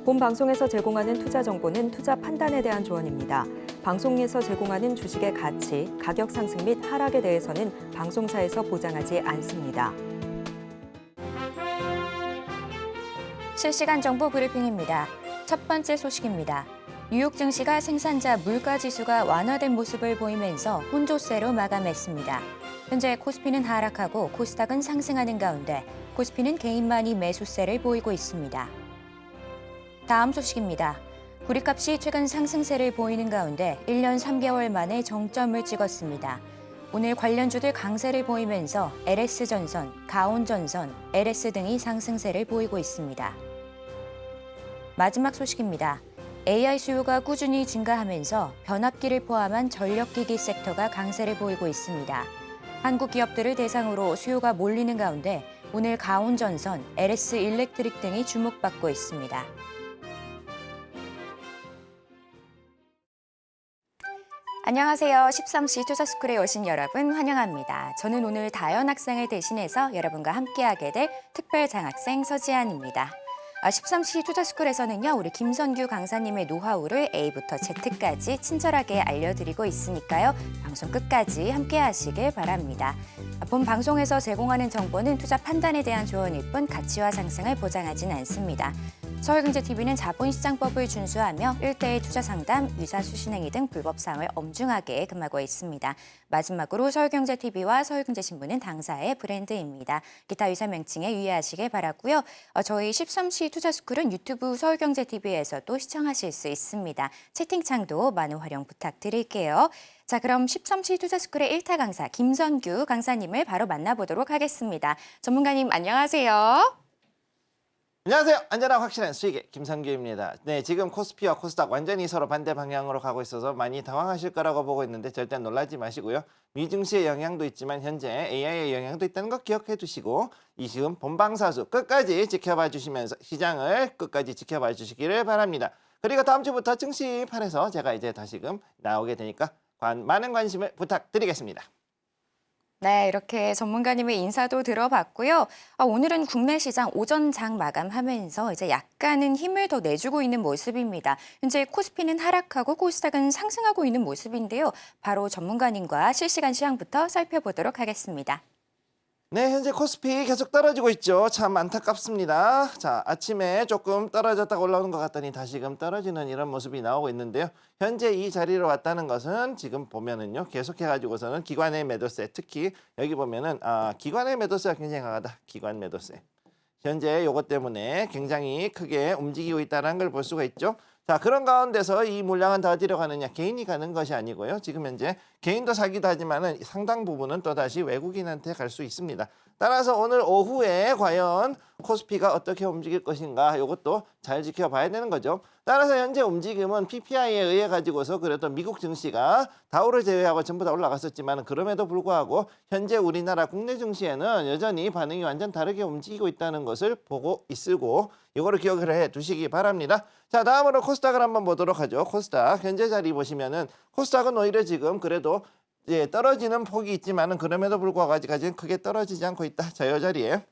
본 방송에서 제공하는 투자 정보는 투자 판단에 대한 조언입니다. 방송에서 제공하는 주식의 가치, 가격 상승 및 하락에 대해서는 방송사에서 보장하지 않습니다. 실시간 정보 브리핑입니다. 첫 번째 소식입니다. 뉴욕 증시가 생산자 물가지수가 완화된 모습을 보이면서 혼조세로 마감했습니다. 현재 코스피는 하락하고 코스닥은 상승하는 가운데 코스피는 개인만이 매수세를 보이고 있습니다. 다음 소식입니다. 구리값이 최근 상승세를 보이는 가운데 1년 3개월 만에 정점을 찍었습니다. 오늘 관련주들 강세를 보이면서 LS전선, 가온전선, LS 등이 상승세를 보이고 있습니다. 마지막 소식입니다. AI 수요가 꾸준히 증가하면서 변압기를 포함한 전력기기 섹터가 강세를 보이고 있습니다. 한국 기업들을 대상으로 수요가 몰리는 가운데 오늘 가온전선, LS 일렉트릭 등이 주목받고 있습니다. 안녕하세요. 13시 투자스쿨에 오신 여러분 환영합니다. 저는 오늘 다현 학생을 대신해서 여러분과 함께하게 될 특별 장학생 서지안입니다. 13시 투자스쿨에서는요, 우리 김선규 강사님의 노하우를 A부터 Z까지 친절하게 알려드리고 있으니까요. 방송 끝까지 함께 하시길 바랍니다. 본 방송에서 제공하는 정보는 투자 판단에 대한 조언일 뿐 가치와 상승을 보장하진 않습니다. 서울경제TV는 자본시장법을 준수하며 1:1 투자상담, 유사수신행위 등 불법 사항을 엄중하게 금하고 있습니다. 마지막으로 서울경제TV와 서울경제신문은 당사의 브랜드입니다. 기타 유사 명칭에 유의하시길 바라고요. 저희 13시 투자스쿨은 유튜브 서울경제TV에서도 시청하실 수 있습니다. 채팅창도 많은 활용 부탁드릴게요. 자, 그럼 13시 투자스쿨의 1타 강사 김선규 강사님을 바로 만나보도록 하겠습니다. 전문가님 안녕하세요. 안녕하세요. 안전하고 확실한 수익의 김선규입니다. 네, 지금 코스피와 코스닥 완전히 서로 반대 방향으로 가고 있어서 많이 당황하실 거라고 보고 있는데 절대 놀라지 마시고요. 미증시의 영향도 있지만 현재 AI의 영향도 있다는 거 기억해 두시고 이 지금 본방사수 끝까지 지켜봐 주시면서 시장을 끝까지 지켜봐 주시기를 바랍니다. 그리고 다음 주부터 증시판에서 제가 이제 다시금 나오게 되니까 많은 관심을 부탁드리겠습니다. 네, 이렇게 전문가님의 인사도 들어봤고요. 오늘은 국내 시장 오전 장 마감하면서 이제 약간은 힘을 더 내주고 있는 모습입니다. 현재 코스피는 하락하고 코스닥은 상승하고 있는 모습인데요. 바로 전문가님과 실시간 시황부터 살펴보도록 하겠습니다. 네, 현재 코스피 계속 떨어지고 있죠. 참 안타깝습니다. 자, 아침에 조금 떨어졌다가 올라오는 것 같더니 다시금 떨어지는 이런 모습이 나오고 있는데요. 현재 이 자리로 왔다는 것은 지금 보면은요, 계속해가지고서는 기관의 매도세, 특히 여기 보면은 기관의 매도세가 굉장히 강하다. 기관 매도세. 현재 이것 때문에 굉장히 크게 움직이고 있다는 걸 볼 수가 있죠. 자, 그런 가운데서 이 물량은 더 어디로 가느냐? 개인이 가는 것이 아니고요. 지금 현재 개인도 사기도 하지만은 상당 부분은 또다시 외국인한테 갈 수 있습니다. 따라서 오늘 오후에 과연 코스피가 어떻게 움직일 것인가 이것도 잘 지켜봐야 되는 거죠. 따라서 현재 움직임은 PPI에 의해 가지고서 그래도 미국 증시가 다우를 제외하고 전부 다 올라갔었지만 그럼에도 불구하고 현재 우리나라 국내 증시에는 여전히 반응이 완전 다르게 움직이고 있다는 것을 보고 있고 이거를 기억을 해 두시기 바랍니다. 자, 다음으로 코스닥을 한번 보도록 하죠. 코스닥 현재 자리 보시면은 코스닥은 오히려 지금 그래도 떨어지는 폭이 있지만은 그럼에도 불구하고 아직까지는 크게 떨어지지 않고 있다. 자, 이 자리에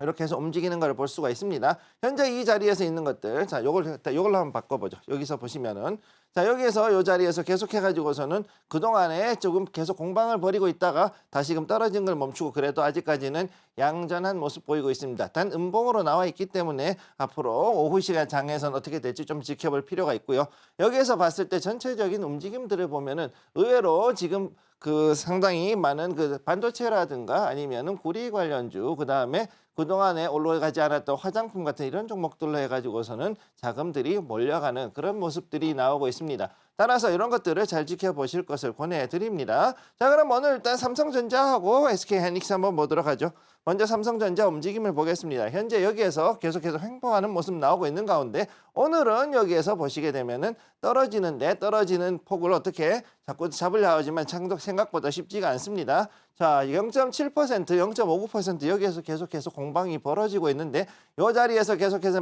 이렇게 해서 움직이는 걸 볼 수가 있습니다. 현재 이 자리에서 있는 것들, 자, 요걸로 한번 바꿔보죠. 여기서 보시면은, 자, 여기에서 요 자리에서 계속해가지고서는 그동안에 조금 계속 공방을 벌이고 있다가 다시금 떨어진 걸 멈추고 그래도 아직까지는 양전한 모습 보이고 있습니다. 단 음봉으로 나와 있기 때문에 앞으로 오후 시간 장에서는 어떻게 될지 좀 지켜볼 필요가 있고요. 여기에서 봤을 때 전체적인 움직임들을 보면은 의외로 지금 상당히 많은 반도체라든가 아니면은 구리 관련주, 그 다음에 그동안에 올라가지 않았던 화장품 같은 이런 종목들로 해가지고서는 자금들이 몰려가는 그런 모습들이 나오고 있습니다. 따라서 이런 것들을 잘 지켜보실 것을 권해드립니다. 자, 그럼 오늘 일단 삼성전자하고 SK하이닉스 한번 보도록 하죠. 먼저 삼성전자 움직임을 보겠습니다. 현재 여기에서 계속해서 횡보하는 모습 나오고 있는 가운데 오늘은 여기에서 보시게 되면은 떨어지는 폭을 어떻게 자꾸 잡으려 하지만 생각보다 쉽지가 않습니다. 자, 0.7%, 0.59% 여기에서 계속해서 공방이 벌어지고 있는데 이 자리에서 계속해서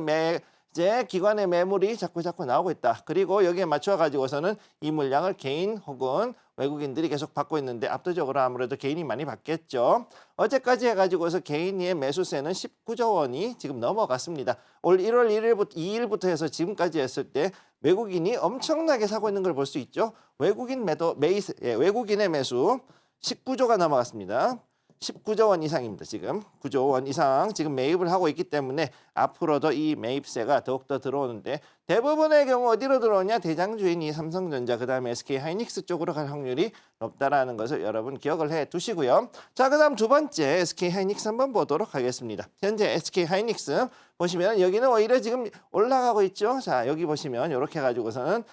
이제 기관의 매물이 자꾸 나오고 있다. 그리고 여기에 맞춰 가지고서는 이 물량을 개인 혹은 외국인들이 계속 받고 있는데 압도적으로 아무래도 개인이 많이 받겠죠. 어제까지 해가지고서 개인의 매수세는 19조 원이 지금 넘어갔습니다. 올 1월 2일부터 해서 지금까지 했을 때 외국인이 엄청나게 사고 있는 걸 볼 수 있죠. 외국인의 매수 19조가 넘어갔습니다. 19조 원 이상입니다. 지금 9조 원 이상 지금 매입을 하고 있기 때문에 앞으로도 이 매입세가 더욱더 들어오는데 대부분의 경우 어디로 들어오냐? 대장주인이 삼성전자 그다음에 SK하이닉스 쪽으로 갈 확률이 높다라는 것을 여러분 기억을 해 두시고요. 자, 그다음 두 번째 SK하이닉스 한번 보도록 하겠습니다. 현재 SK하이닉스 보시면 여기는 오히려 지금 올라가고 있죠. 자, 여기 보시면 이렇게 해가지고서는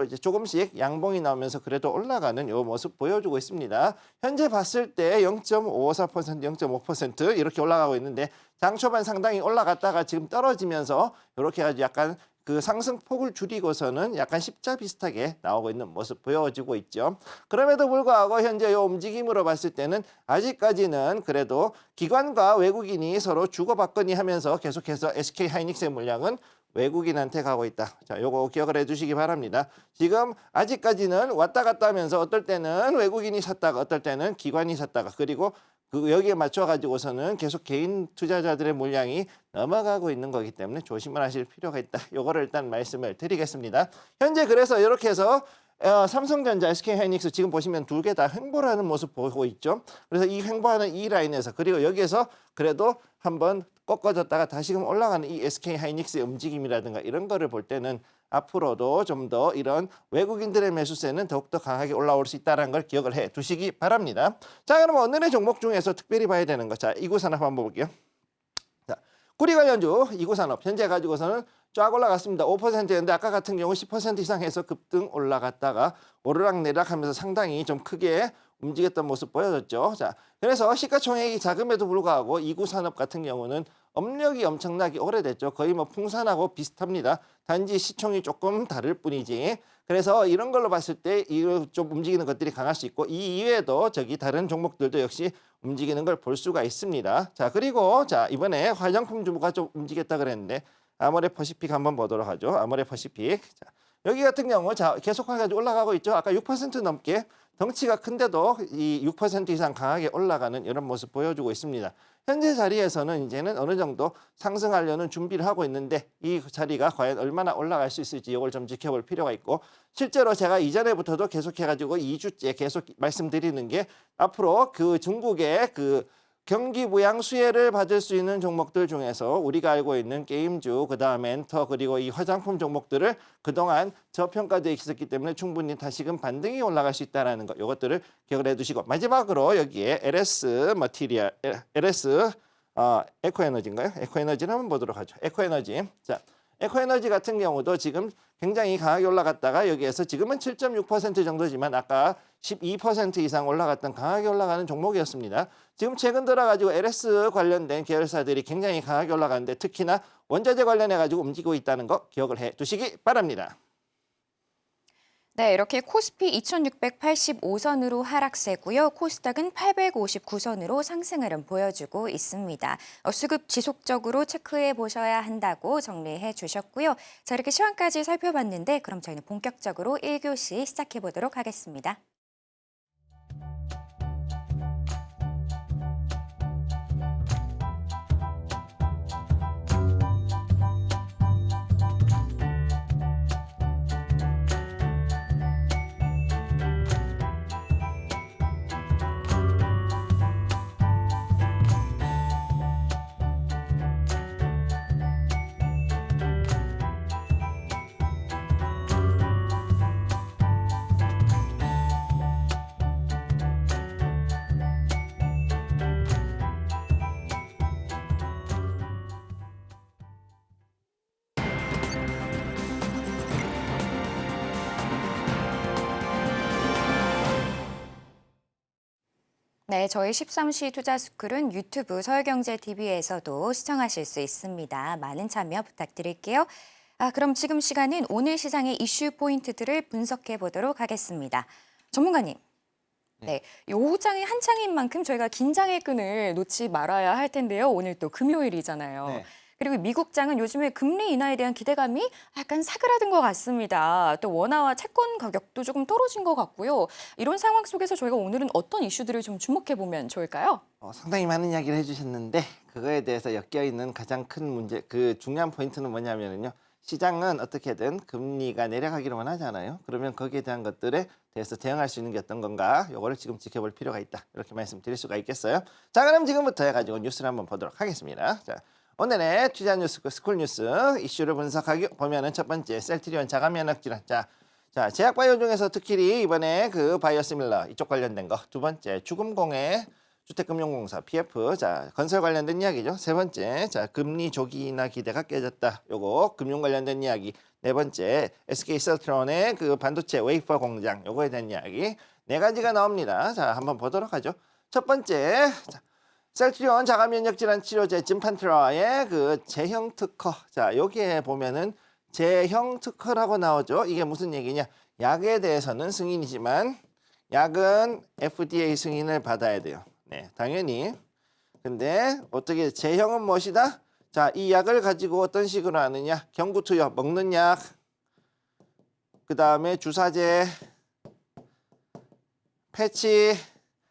이제 조금씩 양봉이 나오면서 그래도 올라가는 이 모습 보여주고 있습니다. 현재 봤을 때 0.54%, 0.5% 이렇게 올라가고 있는데 장 초반 상당히 올라갔다가 지금 떨어지면서 이렇게 해가지고 약간 그 상승폭을 줄이고서는 약간 십자 비슷하게 나오고 있는 모습 보여지고 있죠. 그럼에도 불구하고 현재 이 움직임으로 봤을 때는 아직까지는 그래도 기관과 외국인이 서로 주고받거니 하면서 계속해서 SK하이닉스의 물량은 외국인한테 가고 있다. 자, 요거 기억을 해주시기 바랍니다. 지금 아직까지는 왔다 갔다 하면서 어떨 때는 외국인이 샀다가 어떨 때는 기관이 샀다가 그리고 여기에 맞춰 가지고서는 계속 개인 투자자들의 물량이 넘어가고 있는 거기 때문에 조심을 하실 필요가 있다. 요거를 일단 말씀을 드리겠습니다. 현재 그래서 이렇게 해서 삼성전자, SK하이닉스 지금 보시면 두 개 다 횡보하는 모습 보고 있죠. 그래서 이 횡보하는 이 라인에서 그리고 여기에서 그래도 한번 꺾어졌다가 다시금 올라가는 이 SK하이닉스의 움직임이라든가 이런 거를 볼 때는 앞으로도 좀 더 이런 외국인들의 매수세는 더욱더 강하게 올라올 수 있다는 걸 기억을 해 두시기 바랍니다. 자, 그럼 오늘의 종목 중에서 특별히 봐야 되는 거. 자, 이구산업 한번 볼게요. 자, 구리 관련주 이구산업 현재 가지고서는 쫙 올라갔습니다. 5%였는데 아까 같은 경우 10% 이상 해서 급등 올라갔다가 오르락내리락 하면서 상당히 좀 크게 움직였던 모습 보여졌죠. 자, 그래서 시가총액이 작음에도 불구하고 이구산업 같은 경우는 업력이 엄청나게 오래됐죠. 거의 뭐 풍산하고 비슷합니다. 단지 시총이 조금 다를 뿐이지. 그래서 이런 걸로 봤을 때 좀 움직이는 것들이 강할 수 있고 이 이외에도 저기 다른 종목들도 역시 움직이는 걸 볼 수가 있습니다. 자, 그리고 자, 이번에 화장품 주가 좀 움직였다 그랬는데 아모레퍼시픽 한번 보도록 하죠. 아모레퍼시픽. 자, 여기 같은 경우 자, 계속해서 올라가고 있죠. 아까 6% 넘게 덩치가 큰데도 이 6% 이상 강하게 올라가는 이런 모습 보여주고 있습니다. 현재 자리에서는 이제는 어느 정도 상승하려는 준비를 하고 있는데 이 자리가 과연 얼마나 올라갈 수 있을지 이걸 좀 지켜볼 필요가 있고 실제로 제가 이전에부터도 계속해가지고 2주째 계속 말씀드리는 게 앞으로 그 중국의 그 경기 부양 수혜를 받을 수 있는 종목들 중에서 우리가 알고 있는 게임주, 그다음에 엔터, 그리고 이 화장품 종목들을 그동안 저평가되어 있었기 때문에 충분히 다시금 반등이 올라갈 수 있다는 것, 이것들을 기억을 해두시고 마지막으로 여기에 LS 머티리얼, LS 에코에너지인가요? 에코에너지를 한번 보도록 하죠. 에코에너지. 자, 에코에너지 같은 경우도 지금 굉장히 강하게 올라갔다가 여기에서 지금은 7.6% 정도지만 아까 12% 이상 올라갔던 강하게 올라가는 종목이었습니다. 지금 최근 들어가지고 LS 관련된 계열사들이 굉장히 강하게 올라가는데 특히나 원자재 관련해가지고 움직이고 있다는 거 기억을 해 두시기 바랍니다. 네, 이렇게 코스피 2685선으로 하락세고요. 코스닥은 859선으로 상승 흐름 보여주고 있습니다. 수급 지속적으로 체크해 보셔야 한다고 정리해 주셨고요. 자, 이렇게 시황까지 살펴봤는데 그럼 저희는 본격적으로 1교시 시작해 보도록 하겠습니다. 네, 저희 13시 투자스쿨은 유튜브 서울경제TV에서도 시청하실 수 있습니다. 많은 참여 부탁드릴게요. 그럼 지금 시간은 오늘 시장의 이슈 포인트들을 분석해 보도록 하겠습니다. 전문가님. 네, 오후장이 한창인 만큼 저희가 긴장의 끈을 놓지 말아야 할 텐데요. 오늘 또 금요일이잖아요. 네. 그리고 미국장은 요즘에 금리 인하에 대한 기대감이 약간 사그라든 것 같습니다. 또 원화와 채권 가격도 조금 떨어진 것 같고요. 이런 상황 속에서 저희가 오늘은 어떤 이슈들을 좀 주목해 보면 좋을까요? 상당히 많은 이야기를 해주셨는데 그거에 대해서 엮여있는 가장 큰 문제, 그 중요한 포인트는 뭐냐면요. 시장은 어떻게든 금리가 내려가기를 원하잖아요. 그러면 거기에 대한 것들에 대해서 대응할 수 있는 게 어떤 건가? 요거를 지금 지켜볼 필요가 있다. 이렇게 말씀드릴 수가 있겠어요. 자, 그럼 지금부터 해가지고 뉴스를 한번 보도록 하겠습니다. 자, 오늘의 투자 뉴스, 스쿨 뉴스 이슈를 분석하기 보면은 첫 번째 셀트리온 자가면역 질환. 자, 제약바이오 중에서 특히 이번에 그 바이오시밀러 이쪽 관련된 거. 두 번째 죽음공해 주택금융공사 PF. 자, 건설 관련된 이야기죠. 세 번째, 자, 금리 조기 인하 기대가 깨졌다. 요거 금융 관련된 이야기. 네 번째, SK셀트론의 그 반도체 웨이퍼 공장. 요거에 대한 이야기. 네 가지가 나옵니다. 자, 한번 보도록 하죠. 첫 번째, 자, 셀트리온 자가면역 질환 치료제 짐판트라의 그 제형 특허. 자, 여기에 보면은 제형 특허라고 나오죠. 이게 무슨 얘기냐? 약에 대해서는 승인이지만 약은 FDA 승인을 받아야 돼요. 네, 당연히. 근데 어떻게 제형은 무엇이다? 자, 이 약을 가지고 어떤 식으로 하느냐? 경구투여, 먹는 약, 그 다음에 주사제, 패치,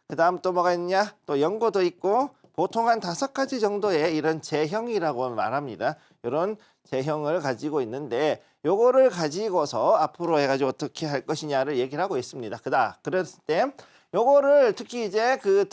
그 다음 또 뭐가 있냐? 또 연고도 있고 보통 한 5가지 정도의 이런 제형이라고 말합니다. 이런 제형을 가지고 있는데 요거를 가지고서 앞으로 해가지고 어떻게 할 것이냐를 얘기를 하고 있습니다. 그랬을 때 요거를 특히 이제 그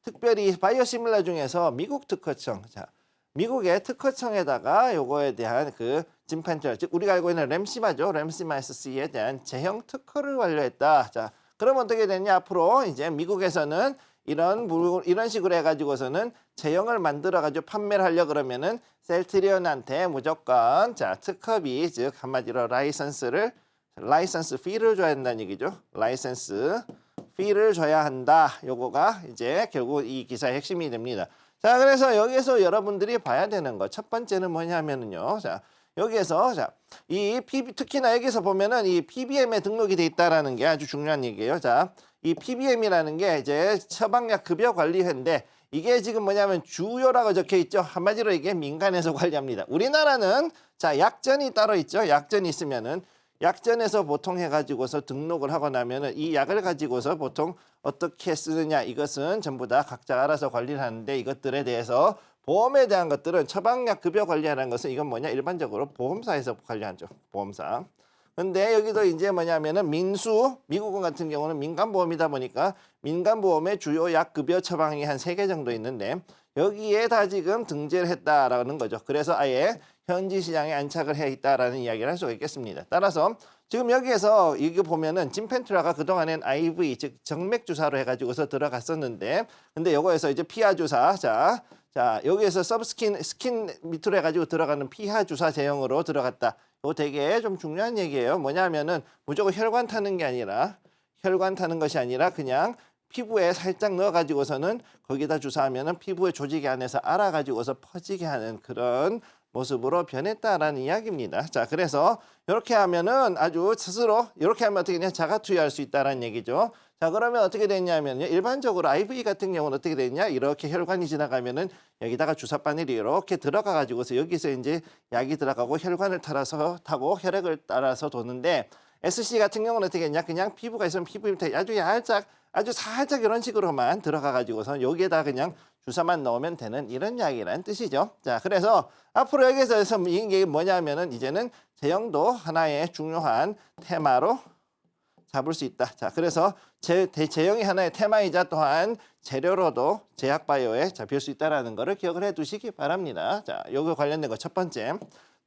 특별히 바이오시밀러 중에서 미국 특허청, 자, 미국의 특허청에다가 요거에 대한 그 짐판트라, 즉 우리가 알고 있는 램시마죠. 램시마 SC에 대한 제형 특허를 완료했다. 자, 그럼 어떻게 되냐? 앞으로 이제 미국에서는 이런 식으로 해가지고서는 제형을 만들어가지고 판매를 하려 그러면은 셀트리온한테 무조건 자 특허비, 즉 한마디로 라이선스 피를 줘야 한다는 얘기죠. 라이선스 피를 줘야 한다. 요거가 이제 결국 이 기사의 핵심이 됩니다. 자, 그래서 여기서 여러분들이 봐야 되는 거 첫 번째는 뭐냐면은요. 자, 여기에서 자, 특히나 여기서 보면은 이 PBM에 등록이 돼 있다라는 게 아주 중요한 얘기예요. 자, 이 PBM이라는 게 이제 처방약 급여 관리회인데 이게 지금 뭐냐면 주요라고 적혀 있죠. 한마디로 이게 민간에서 관리합니다. 우리나라는 자, 약전이 따로 있죠. 약전이 있으면은 약전에서 보통 해가지고서 등록을 하고 나면은 이 약을 가지고서 보통 어떻게 쓰느냐 이것은 전부 다 각자 알아서 관리를 하는데 이것들에 대해서 보험에 대한 것들은 처방약 급여 관리하는 것은 이건 뭐냐 일반적으로 보험사에서 관리하죠. 보험사. 근데 여기도 이제 뭐냐면은 미국은 같은 경우는 민간보험이다 보니까 민간보험의 주요 약 급여 처방이 한 3개 정도 있는데 여기에 다 지금 등재를 했다라는 거죠. 그래서 아예 현지 시장에 안착을 해 있다라는 이야기를 할 수가 있겠습니다. 따라서 지금 여기에서 이거 보면은 짐펜트라가 그동안엔 IV 즉 정맥 주사로 해가지고서 들어갔었는데 근데 요거에서 이제 피하 주사 자 여기에서 스킨 밑으로 해가지고 들어가는 피하 주사 제형으로 들어갔다. 이거 되게 좀 중요한 얘기예요. 뭐냐면은 무조건 혈관 타는 것이 아니라 그냥 피부에 살짝 넣어가지고서는 거기다 주사하면은 피부의 조직 안에서 알아가지고서 퍼지게 하는 그런 모습으로 변했다라는 이야기입니다. 자, 그래서 이렇게 하면은 아주 스스로 이렇게 하면 어떻게 되냐 자가 투여할 수 있다라는 얘기죠. 자, 그러면 어떻게 되냐면요. 일반적으로 IV 같은 경우는 어떻게 되냐 이렇게 혈관이 지나가면은 여기다가 주사바늘이 이렇게 들어가 가지고서 여기서 이제 약이 들어가고 혈관을 타고 혈액을 따라서 도는데 SC 같은 경우는 어떻게 했냐 그냥 피부가 있으면 피부 밑에 아주 살짝 이런 식으로만 들어가 가지고서 여기에다 그냥 주사만 넣으면 되는 이런 약이라는 뜻이죠. 자, 그래서 앞으로 여기서 이게 뭐냐면은 이제는 제형도 하나의 중요한 테마로 잡을 수 있다. 자, 그래서 제형이 하나의 테마이자 또한 재료로도 제약바이오에 잡힐 수 있다는 것을 기억을 해두시기 바랍니다. 자, 요거 관련된 거 첫 번째.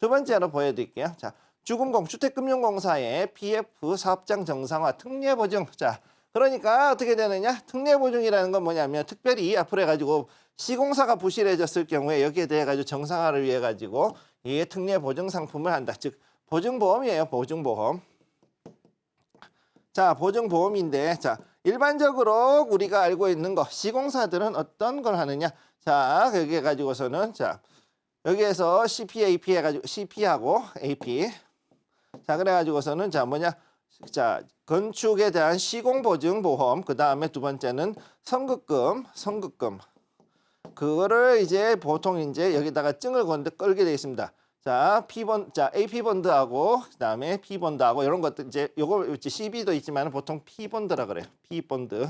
두 번째로 보여드릴게요. 자, 주택금융공사의 PF 사업장 정상화 특례보증. 자, 그러니까 어떻게 되느냐? 특례보증이라는 건 뭐냐면 특별히 앞으로 해가지고 시공사가 부실해졌을 경우에 여기에 대해 가지고 정상화를 위해 가지고 이 특례보증 상품을 한다. 즉 보증보험이에요. 보증보험. 자, 보증보험인데 자 일반적으로 우리가 알고 있는 거 시공사들은 어떤 걸 하느냐? 자, 여기 가지고서는 자 여기에서 CP, 해가지고 CP하고 AP. 자, 그래가지고서는 자 뭐냐? 자, 건축에 대한 시공보증보험, 그 다음에 두 번째는 선급금. 그거를 이제 보통 이제 여기다가 증을 끌게 되어 있습니다. 자, AP 본드하고 그다음에 P 본드하고 이런 것들 이제 요거 CB도 있지만 보통 P 본드라 그래요. P 본드.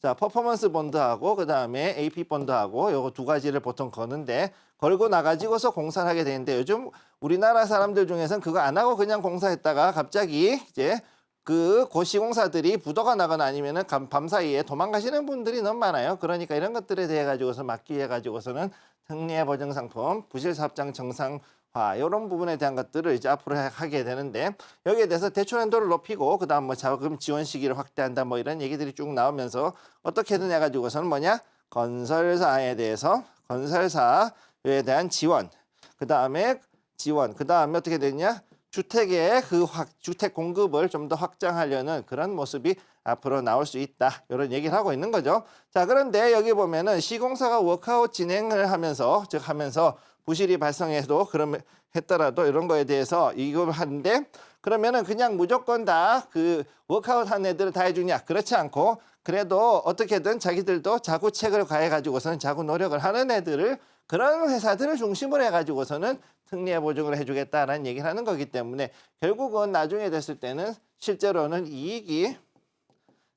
자, 퍼포먼스 본드하고 그다음에 AP 본드하고 요거 두 가지를 보통 거는데 걸고 나가지고서 공사를 하게 되는데 요즘 우리나라 사람들 중에서는 그거 안 하고 그냥 공사했다가 갑자기 이제 그 고시공사들이 부도가 나거나 아니면은 밤 사이에 도망가시는 분들이 너무 많아요. 그러니까 이런 것들에 대해 가지고서 막기 위해 가지고서는 특례 보증 상품, 부실 사업장 정상화 이런 부분에 대한 것들을 이제 앞으로 하게 되는데 여기에 대해서 대출 한도를 높이고 그다음 뭐 자금 지원 시기를 확대한다 뭐 이런 얘기들이 쭉 나오면서 어떻게든 해 가지고서는 뭐냐? 건설사에 대해서 건설사에 대한 지원. 그다음에 어떻게 되냐? 주택의 주택 공급을 좀 더 확장하려는 그런 모습이 앞으로 나올 수 있다. 이런 얘기를 하고 있는 거죠. 자, 그런데 여기 보면은 시공사가 워크아웃 진행을 하면서 부실이 발생해도 했더라도 이런 거에 대해서 이걸 하는데 그러면은 그냥 무조건 다 그 워크아웃 한 애들을 다 해주냐? 그렇지 않고 그래도 어떻게든 자기들도 자구책을 가해가지고서는 자구 노력을 하는 애들을 그런 회사들을 중심으로 해가지고서는 특례 보증을 해주겠다라는 얘기를 하는 거기 때문에 결국은 나중에 됐을 때는 실제로는 이익이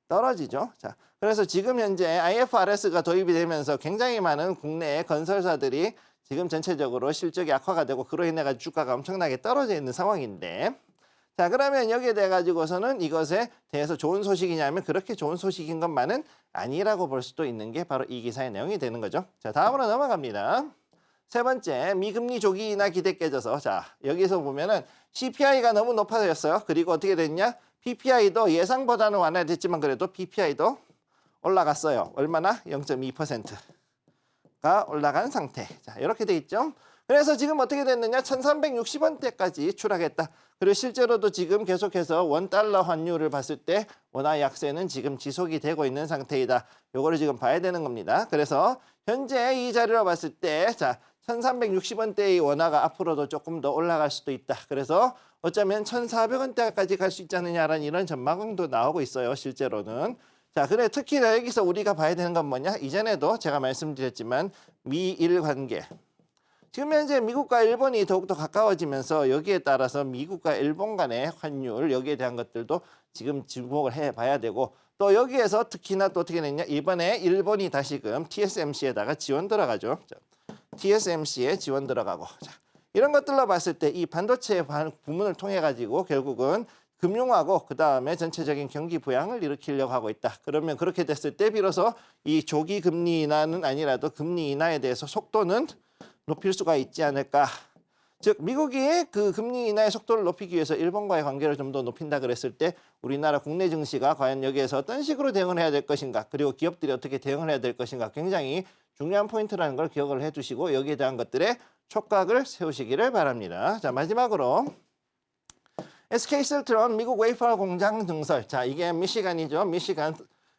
떨어지죠. 자, 그래서 지금 현재 IFRS가 도입이 되면서 굉장히 많은 국내 건설사들이 지금 전체적으로 실적이 악화가 되고 그로 인해 가지고 주가가 엄청나게 떨어져 있는 상황인데 자, 그러면 여기에 대해 가지고서는 이것에 대해서 좋은 소식이냐면 그렇게 좋은 소식인 것만은 아니라고 볼 수도 있는 게 바로 이 기사의 내용이 되는 거죠. 자, 다음으로 넘어갑니다. 세 번째, 미금리 조기 인하 기대 깨져서 자, 여기서 보면은 CPI가 너무 높아졌어요. 그리고 어떻게 됐냐? PPI도 예상보다는 완화됐지만 그래도 PPI도 올라갔어요. 얼마나? 0.2%가 올라간 상태. 자, 이렇게 돼 있죠. 그래서 지금 어떻게 됐느냐? 1360원대까지 추락했다. 그리고 실제로도 지금 계속해서 $1 환율을 봤을 때 원화 약세는 지금 지속이 되고 있는 상태이다. 요거를 지금 봐야 되는 겁니다. 그래서 현재 이 자리로 봤을 때 자, 1360원대의 원화가 앞으로도 조금 더 올라갈 수도 있다. 그래서 어쩌면 1400원대까지 갈 수 있지 않느냐라는 이런 전망도 나오고 있어요. 실제로는. 자, 그래 특히 여기서 우리가 봐야 되는 건 뭐냐? 이전에도 제가 말씀드렸지만 미일 관계. 지금 현재 미국과 일본이 더욱더 가까워지면서 여기에 따라서 미국과 일본 간의 환율 여기에 대한 것들도 지금 주목을 해봐야 되고 또 여기에서 특히나 또 어떻게 됐냐? 이번에 일본이 다시금 TSMC에다가 지원 들어가죠. 자, TSMC에 지원 들어가고 자, 이런 것들로 봤을 때 이 반도체 부문을 통해 가지고 결국은 금융하고 그 다음에 전체적인 경기 부양을 일으키려고 하고 있다. 그러면 그렇게 됐을 때 비로소 이 조기 금리 인하는 아니라도 금리 인하에 대해서 속도는 높일 수가 있지 않을까. 즉 미국이 그 금리 인하의 속도를 높이기 위해서 일본과의 관계를 좀 더 높인다 그랬을 때 우리나라 국내 증시가 과연 여기에서 어떤 식으로 대응을 해야 될 것인가 그리고 기업들이 어떻게 대응을 해야 될 것인가 굉장히 중요한 포인트라는 걸 기억을 해두시고 여기에 대한 것들에 촉각을 세우시기를 바랍니다. 자, 마지막으로 SK셀트론 미국 웨이퍼 공장 증설. 자, 이게 미시간이죠. 미시간에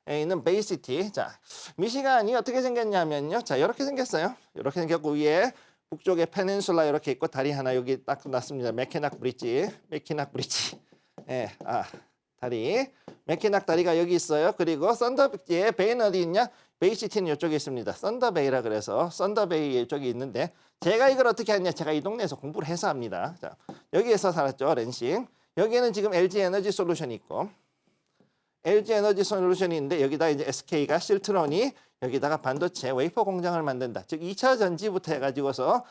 있는 베이시티. 자, 미시간이 어떻게 생겼냐면요. 자, 이렇게 생겼어요. 이렇게 생겼고 위에 북쪽에 페닌슐라 이렇게 있고 다리 하나 여기 딱 났습니다. 맥키낙 브릿지. 예, 다리. 맥키낙 다리가 여기 있어요. 그리고 썬더베이의 베이는 어디 있냐? 베이시티는 이쪽에 있습니다. 썬더베이라 그래서 썬더베이 이쪽에 있는데 제가 이걸 어떻게 하냐? 제가 이 동네에서 공부를 해서 합니다. 자, 여기에서 살았죠. 렌싱. 여기에는 지금 LG 에너지 솔루션이 있고 LG 에너지 솔루션이 있는데 여기다 이제 SK가 실트론이 여기다가 반도체 웨이퍼 공장을 만든다. 즉 2차 전지부터 해가지고서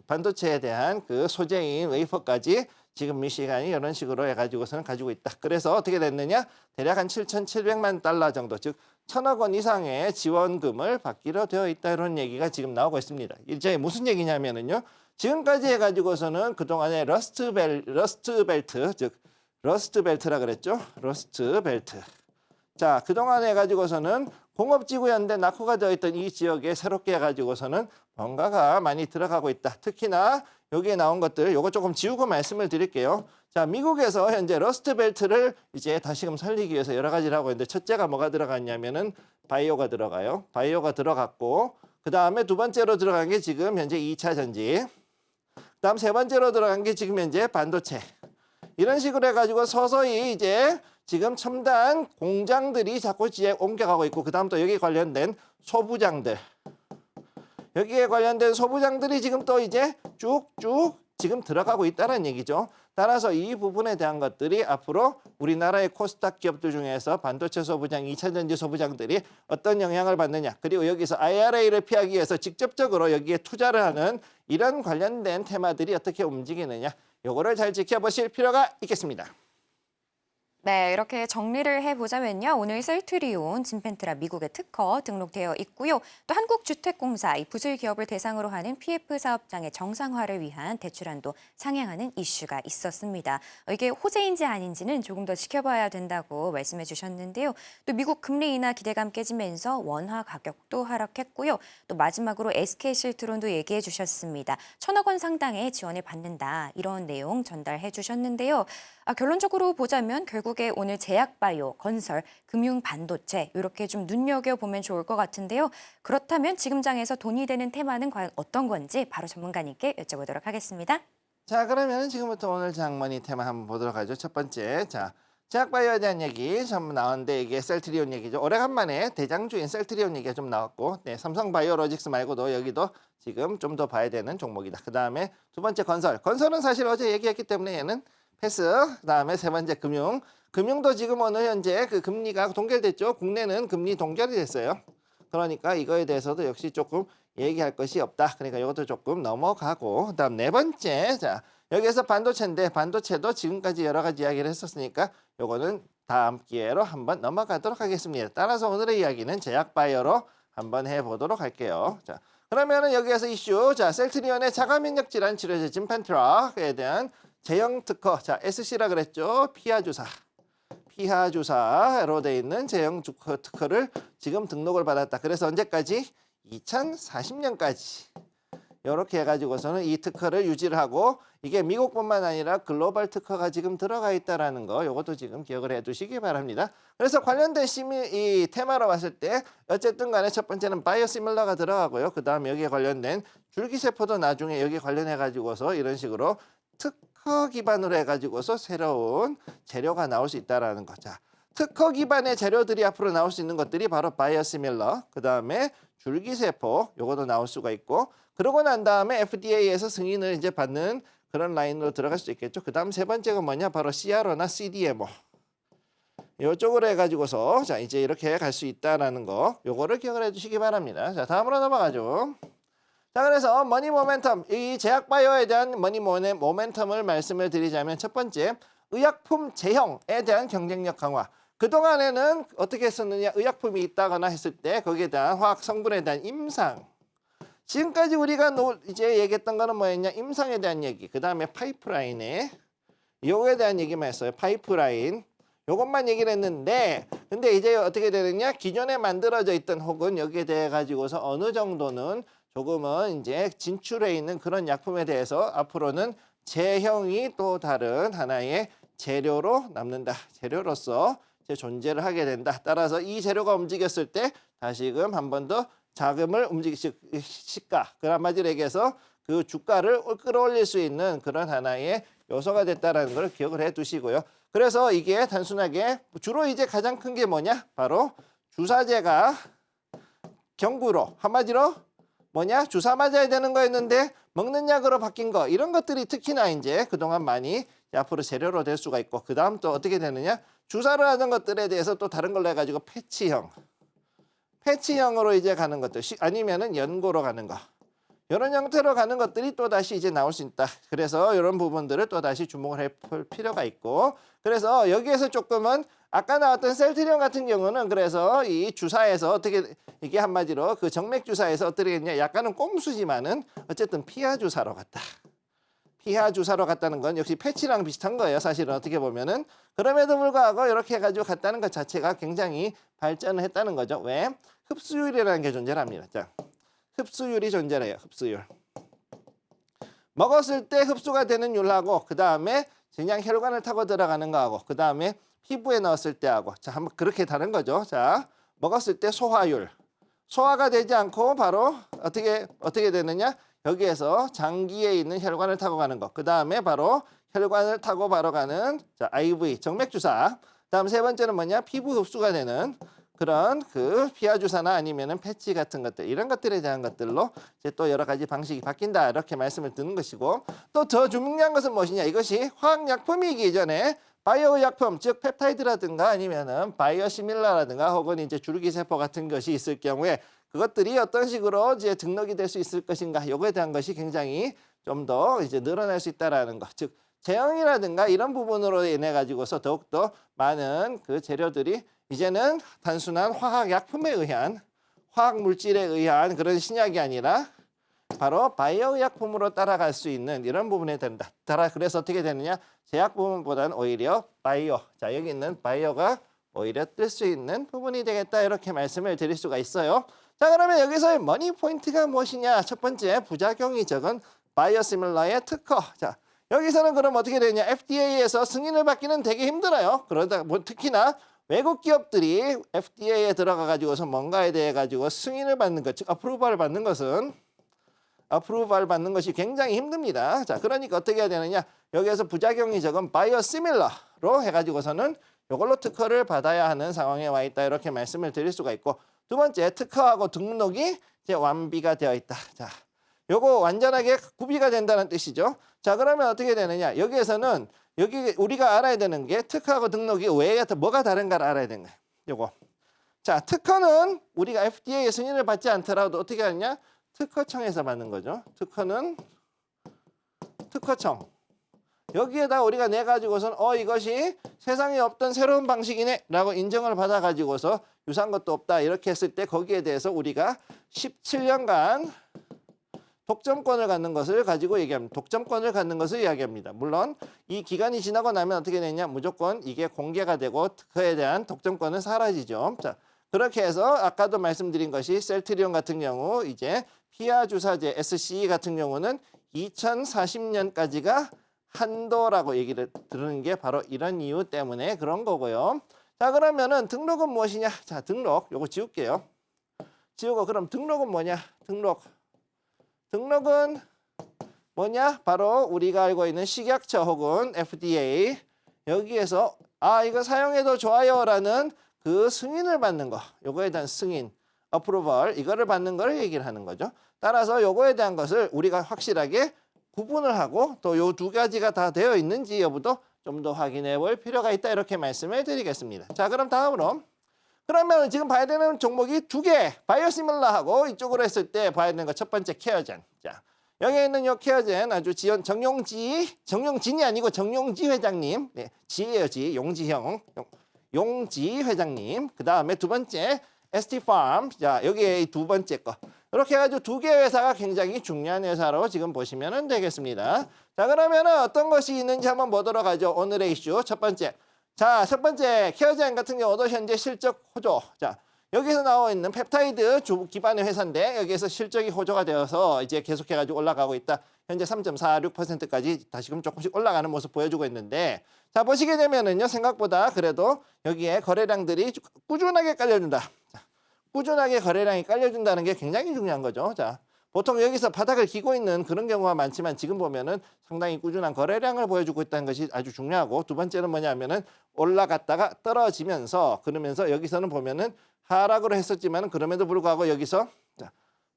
반도체에 대한 그 소재인 웨이퍼까지 지금 미시간이 이런 식으로 해가지고서는 가지고 있다. 그래서 어떻게 됐느냐? 대략 한 7,700만 달러 정도, 즉 1,000억 원 이상의 지원금을 받기로 되어 있다. 이런 얘기가 지금 나오고 있습니다. 이제 무슨 얘기냐면은요. 지금까지 해가지고서는 그동안에 러스트 벨트, 즉 러스트 벨트라 그랬죠. 러스트 벨트. 자, 그동안 해가지고서는 공업지구였는데 낙후가 되어 있던 이 지역에 새롭게 해가지고서는 뭔가가 많이 들어가고 있다. 특히나 여기에 나온 것들, 요거 조금 지우고 말씀을 드릴게요. 자, 미국에서 현재 러스트 벨트를 이제 다시금 살리기 위해서 여러 가지를 하고 있는데 첫째가 뭐가 들어갔냐면은 바이오가 들어가요. 바이오가 들어갔고 그 다음에 두 번째로 들어간 게 지금 현재 2차 전지. 그 다음 세 번째로 들어간 게 지금 현재 반도체. 이런 식으로 해가지고 서서히 이제 지금 첨단 공장들이 자꾸 지에 옮겨가고 있고 그 다음 또 여기 관련된 소부장들. 여기에 관련된 소부장들이 지금 또 이제 쭉쭉 지금 들어가고 있다는 얘기죠. 따라서 이 부분에 대한 것들이 앞으로 우리나라의 코스닥 기업들 중에서 반도체 소부장, 2차 전지 소부장들이 어떤 영향을 받느냐. 그리고 여기서 IRA를 피하기 위해서 직접적으로 여기에 투자를 하는 이런 관련된 테마들이 어떻게 움직이느냐. 요거를 잘 지켜보실 필요가 있겠습니다. 네, 이렇게 정리를 해보자면요. 오늘 셀트리온, 진펜트라 미국의 특허 등록되어 있고요. 또 한국주택공사, 이 부실 기업을 대상으로 하는 PF 사업장의 정상화를 위한 대출안도 상향하는 이슈가 있었습니다. 이게 호재인지 아닌지는 조금 더 지켜봐야 된다고 말씀해 주셨는데요. 또 미국 금리 인하 기대감 깨지면서 원화 가격도 하락했고요. 또 마지막으로 SK실트론도 얘기해 주셨습니다. 1,000억 원 상당의 지원을 받는다. 이런 내용 전달해 주셨는데요. 결론적으로 보자면 결국에 오늘 제약바이오, 건설, 금융, 반도체 이렇게 좀 눈여겨보면 좋을 것 같은데요. 그렇다면 지금 장에서 돈이 되는 테마는 과연 어떤 건지 바로 전문가님께 여쭤보도록 하겠습니다. 자, 그러면 지금부터 오늘 장머니 테마 한번 보도록 하죠. 첫 번째, 자, 제약바이오에 대한 얘기 좀 나왔는데 이게 셀트리온 얘기죠. 오래간만에 대장주인 셀트리온 얘기가 좀 나왔고, 네, 삼성바이오로직스 말고도 여기도 지금 좀 더 봐야 되는 종목이다. 그 다음에 두 번째 건설. 건설은 사실 어제 얘기했기 때문에 얘는 패스. 그다음에 세 번째 금융. 금융도 지금 오늘 현재 그 금리가 동결됐죠. 국내는 금리 동결이 됐어요. 그러니까 이거에 대해서도 역시 조금 얘기할 것이 없다. 그러니까 이것도 조금 넘어가고. 그다음 네 번째. 자, 여기에서 반도체인데 반도체도 지금까지 여러 가지 이야기를 했었으니까 요거는 다음 기회로 한번 넘어가도록 하겠습니다. 따라서 오늘의 이야기는 제약바이오로 한번 해보도록 할게요. 자, 그러면은 여기에서 이슈. 자, 셀트리온의 자가면역 질환 치료제 진펜트라에 대한 제형 특허, 자 SC라 그랬죠. 피하 주사로 돼 있는 제형 특허를 지금 등록을 받았다. 그래서 언제까지? 2040년까지 이렇게 해가지고서는 이 특허를 유지를 하고 이게 미국뿐만 아니라 글로벌 특허가 지금 들어가 있다라는 거 이것도 지금 기억을 해두시기 바랍니다. 그래서 관련된 이 테마로 봤을 때 어쨌든 간에 첫 번째는 바이오시밀러가 들어가고요. 그 다음에 여기에 관련된 줄기세포도 나중에 여기 관련해가지고서 이런 식으로 특허 기반으로 해가지고서 새로운 재료가 나올 수 있다라는 거. 자, 특허 기반의 재료들이 앞으로 나올 수 있는 것들이 바로 바이오시밀러, 그 다음에 줄기세포, 요것도 나올 수가 있고, 그러고 난 다음에 FDA에서 승인을 이제 받는 그런 라인으로 들어갈 수 있겠죠. 그 다음 세 번째가 뭐냐? 바로 CRO나 CDMO. 요쪽으로 해가지고서 자 이제 이렇게 갈 수 있다라는 거, 요거를 기억을 해주시기 바랍니다. 자, 다음으로 넘어가죠. 자, 그래서 머니 모멘텀, 이 제약바이오에 대한 머니 모멘텀을 말씀을 드리자면 첫 번째, 의약품 제형에 대한 경쟁력 강화. 그동안에는 어떻게 했었느냐, 의약품이 있다거나 했을 때 거기에 대한 화학 성분에 대한 임상. 지금까지 우리가 이제 얘기했던 거는 뭐였냐, 임상에 대한 얘기. 그 다음에 파이프라인에, 요거에 대한 얘기만 했어요. 파이프라인. 요것만 얘기를 했는데, 근데 이제 어떻게 되느냐, 기존에 만들어져 있던 혹은 여기에 대해 가지고서 어느 정도는 조금은 이제 진출해 있는 그런 약품에 대해서 앞으로는 제형이 또 다른 하나의 재료로 남는다. 재료로서 이제 존재를 하게 된다. 따라서 이 재료가 움직였을 때 다시금 한 번 더 자금을 시가, 그런 한마디로 얘기해서 그 주가를 끌어올릴 수 있는 그런 하나의 요소가 됐다라는 걸 기억을 해 두시고요. 그래서 이게 단순하게 주로 이제 가장 큰 게 뭐냐? 바로 주사제가 경구로, 한마디로 뭐냐? 주사 맞아야 되는 거였는데 먹는 약으로 바뀐 거, 이런 것들이 특히나 이제 그동안 많이 앞으로 재료로 될 수가 있고, 그 다음 또 어떻게 되느냐? 주사를 하는 것들에 대해서 또 다른 걸로 해가지고 패치형으로 이제 가는 것들, 아니면은 연고로 가는 거, 이런 형태로 가는 것들이 또 다시 이제 나올 수 있다. 그래서 이런 부분들을 또 다시 주목을 해볼 필요가 있고, 그래서 여기에서 조금은 아까 나왔던 셀트리온 같은 경우는 그래서 이 주사에서 어떻게, 이게 한마디로 그 정맥 주사에서 어떻게 했냐, 약간은 꼼수지만은 어쨌든 피하 주사로 갔다. 피하 주사로 갔다는 건 역시 패치랑 비슷한 거예요. 사실은 어떻게 보면은. 그럼에도 불구하고 이렇게 해가지고 갔다는 것 자체가 굉장히 발전을 했다는 거죠. 왜? 흡수율이라는 게 존재를 합니다. 자, 흡수율이 존재를 해요. 흡수율. 먹었을 때 흡수가 되는 율하고, 그 다음에 그냥 혈관을 타고 들어가는 거하고, 그 다음에 피부에 넣었을 때하고, 자, 한번 그렇게 다른 거죠. 자, 먹었을 때 소화율. 소화가 되지 않고 바로 어떻게 되느냐? 여기에서 장기에 있는 혈관을 타고 가는 거. 그 다음에 바로 혈관을 타고 바로 가는, 자, IV, 정맥주사. 다음 세 번째는 뭐냐? 피부 흡수가 되는 그런 그 피하 주사나 아니면은 패치 같은 것들 이런 것들에 대한 것들로 이제 또 여러 가지 방식이 바뀐다 이렇게 말씀을 드는 것이고 또 더 중요한 것은 무엇이냐 이것이 화학약품이기 전에 바이오 약품 즉 펩타이드라든가 아니면은 바이오시밀러라든가 혹은 이제 줄기세포 같은 것이 있을 경우에 그것들이 어떤 식으로 이제 등록이 될 수 있을 것인가 요거에 대한 것이 굉장히 좀 더 이제 늘어날 수 있다라는 것 즉 제형이라든가 이런 부분으로 인해 가지고서 더욱더 많은 그 재료들이 이제는 단순한 화학약품에 의한 화학물질에 의한 그런 신약이 아니라 바로 바이오 의약품으로 따라갈 수 있는 이런 부분에 된다. 그래서 어떻게 되느냐? 제약 부분보다는 오히려 바이오. 자, 여기 있는 바이오가 오히려 뜰 수 있는 부분이 되겠다. 이렇게 말씀을 드릴 수가 있어요. 자, 그러면 여기서의 머니 포인트가 무엇이냐? 첫 번째, 부작용이 적은 바이오시밀러의 특허. 자, 여기서는 그럼 어떻게 되냐? FDA에서 승인을 받기는 되게 힘들어요. 그러다 뭐 특히나 외국 기업들이 FDA에 들어가 가지고서 뭔가에 대해 가지고 승인을 받는 것, 즉 어프로벌을 받는 것이 굉장히 힘듭니다. 자, 그러니까 어떻게 해야 되느냐? 여기에서 부작용이 적은 바이오시밀러로 해가지고서는 이걸로 특허를 받아야 하는 상황에 와 있다. 이렇게 말씀을 드릴 수가 있고 두 번째, 특허하고 등록이 이제 완비가 되어 있다. 자, 요거 완전하게 구비가 된다는 뜻이죠. 자, 그러면 어떻게 되느냐? 여기에서는 여기 우리가 알아야 되는 게 특허하고 등록이 왜 뭐가 다른가를 알아야 되는 거예요. 요거. 자, 특허는 우리가 FDA의 승인을 받지 않더라도 어떻게 하느냐? 특허청에서 받는 거죠. 특허는 특허청. 여기에다 우리가 내 가지고선 이것이 세상에 없던 새로운 방식이네 라고 인정을 받아 가지고서 유사한 것도 없다 이렇게 했을 때 거기에 대해서 우리가 17년간 독점권을 갖는 것을 가지고 얘기합니다. 독점권을 갖는 것을 이야기합니다. 물론 이 기간이 지나고 나면 어떻게 되냐? 무조건 이게 공개가 되고 특허에 대한 독점권은 사라지죠. 자, 그렇게 해서 아까도 말씀드린 것이 셀트리온 같은 경우 이제 피하 주사제 SCE 같은 경우는 2040년까지가 한도라고 얘기를 들은 게 바로 이런 이유 때문에 그런 거고요. 자, 그러면은 등록은 무엇이냐? 자, 등록 요거 지울게요. 지우고 그럼 등록은 뭐냐? 등록은 뭐냐? 바로 우리가 알고 있는 식약처 혹은 FDA 여기에서 이거 사용해도 좋아요라는 그 승인을 받는 거. 요거에 대한 승인, 어프로벌 이거를 받는 걸 얘기를 하는 거죠. 따라서 요거에 대한 것을 우리가 확실하게 구분을 하고 또 요 두 가지가 다 되어 있는지 여부도 좀 더 확인해 볼 필요가 있다. 이렇게 말씀을 드리겠습니다. 자, 그럼 다음으로 그러면 지금 봐야 되는 종목이 두 개, 바이오시밀러하고 이쪽으로 했을 때 봐야 되는 거 첫 번째 케어젠. 자, 여기에 있는 요 케어젠 아주 정용진이 아니고 정용지 회장님. 네, 지예요, 지. 용지형. 용지 회장님. 그다음에 두 번째 ST팜. 자, 여기에 두 번째 거. 이렇게 해가지고 두 개 회사가 굉장히 중요한 회사로 지금 보시면 되겠습니다. 자, 그러면은 어떤 것이 있는지 한번 보도록 하죠. 오늘의 이슈 첫 번째. 자, 첫 번째 케어젠 같은 경우도 현재 실적 호조. 자, 여기서 나와 있는 펩타이드 주 기반의 회사인데 여기에서 실적이 호조가 되어서 이제 계속해가지고 올라가고 있다. 현재 3.46%까지 다시금 조금씩 올라가는 모습 보여주고 있는데 자, 보시게 되면은요 생각보다 그래도 여기에 거래량들이 꾸준하게 깔려준다. 자, 꾸준하게 거래량이 깔려준다는 게 굉장히 중요한 거죠. 자, 보통 여기서 바닥을 기고 있는 그런 경우가 많지만 지금 보면은 상당히 꾸준한 거래량을 보여주고 있다는 것이 아주 중요하고 두 번째는 뭐냐면은 올라갔다가 떨어지면서 그러면서 여기서는 보면은 하락으로 했었지만 그럼에도 불구하고 여기서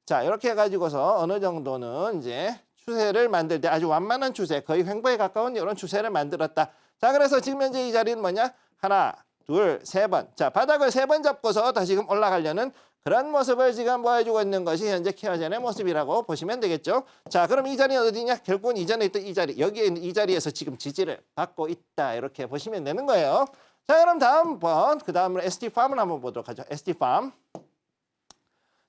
자 이렇게 해가지고서 어느 정도는 이제 추세를 만들 때 아주 완만한 추세 거의 횡보에 가까운 이런 추세를 만들었다. 자, 그래서 지금 현재 이 자리는 뭐냐? 하나, 둘, 세 번. 자, 바닥을 세 번 잡고서 다시금 올라가려는 그런 모습을 지금 보여주고 있는 것이 현재 케어젠의 모습이라고 보시면 되겠죠. 자, 그럼 이 자리는 어디냐? 결국은 이전에 있던 이 자리, 여기에 있는 이 자리에서 지금 지지를 받고 있다. 이렇게 보시면 되는 거예요. 자, 그럼 다음번 그 다음으로 ST팜을 한번 보도록 하죠. ST팜.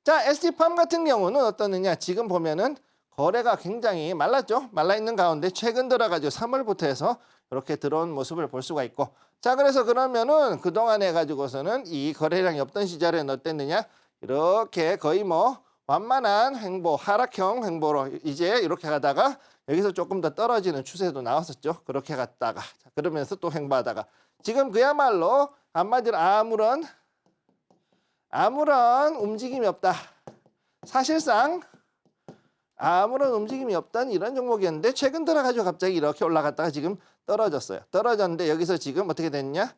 자, ST팜 같은 경우는 어떻느냐? 지금 보면은 거래가 굉장히 말랐죠. 말라있는 가운데 최근 들어가지고 3월부터 해서 이렇게 들어온 모습을 볼 수가 있고 자, 그래서 그러면은 그동안 해가지고서는 이 거래량이 없던 시절에는 어땠느냐? 이렇게 거의 뭐 완만한 횡보, 하락형 횡보로 이제 이렇게 가다가 여기서 조금 더 떨어지는 추세도 나왔었죠. 그렇게 갔다가 자, 그러면서 또 횡보하다가 지금 그야말로 한마디로 아무런 움직임이 없다. 사실상 아무런 움직임이 없던 이런 종목이었는데 최근 들어가지고 갑자기 이렇게 올라갔다가 지금 떨어졌어요. 떨어졌는데 여기서 지금 어떻게 됐냐?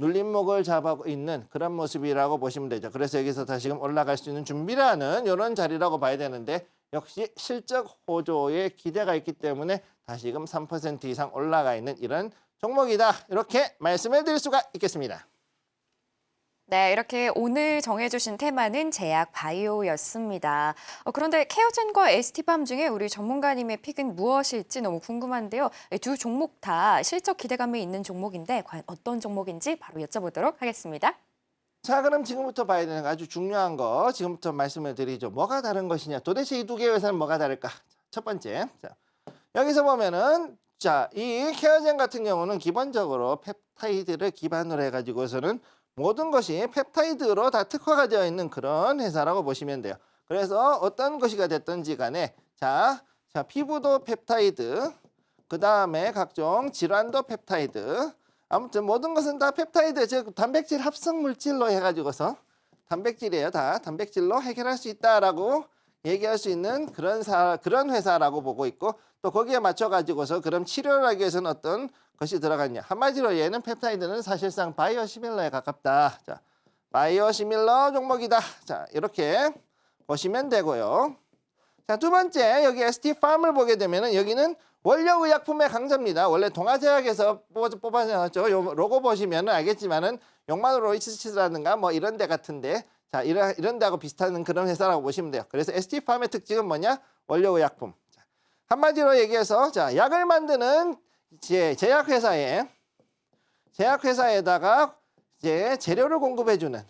눌림목을 잡고 있는 그런 모습이라고 보시면 되죠. 그래서 여기서 다시금 올라갈 수 있는 준비라는 이런 자리라고 봐야 되는데 역시 실적 호조에 기대가 있기 때문에 다시금 3% 이상 올라가 있는 이런 종목이다. 이렇게 말씀을 드릴 수가 있겠습니다. 네, 이렇게 오늘 정해주신 테마는 제약 바이오였습니다. 그런데 케어젠과 ST팜 중에 우리 전문가님의 픽은 무엇일지 너무 궁금한데요. 두 종목 다 실적 기대감이 있는 종목인데 과연 어떤 종목인지 바로 여쭤보도록 하겠습니다. 자, 그럼 지금부터 봐야 되는 아주 중요한 거 지금부터 말씀을 드리죠. 뭐가 다른 것이냐? 도대체 이 두 개의 회사는 뭐가 다를까? 첫 번째, 자, 여기서 보면은 자, 이 케어젠 같은 경우는 기본적으로 펩타이드를 기반으로 해가지고서는 모든 것이 펩타이드로 다 특화가 되어 있는 그런 회사라고 보시면 돼요. 그래서 어떤 것이가 됐든지 간에 자, 피부도 펩타이드, 그 다음에 각종 질환도 펩타이드, 아무튼 모든 것은 다 펩타이드, 즉 단백질 합성 물질로 해가지고서 단백질이에요. 다 단백질로 해결할 수 있다라고 얘기할 수 있는 그런 회사라고 보고 있고 또 거기에 맞춰가지고서 그럼 치료를 하기 위해서는 어떤 것이 들어갔냐. 한마디로 얘는 펩타이드는 사실상 바이오시밀러에 가깝다. 자, 바이오시밀러 종목이다. 자, 이렇게 보시면 되고요. 자, 두 번째 여기 ST팜을 보게 되면은 여기는 원료의약품의 강자입니다. 원래 동아제약에서 뽑아놨죠. 요 로고 보시면은 알겠지만은 용마노 로이스라든가 뭐 이런 데 같은데 자, 이런 데하고 비슷한 그런 회사라고 보시면 돼요. 그래서 ST팜의 특징은 뭐냐? 원료의약품. 자, 한마디로 얘기해서 자, 약을 만드는 제약회사에다가 이제 재료를 공급해주는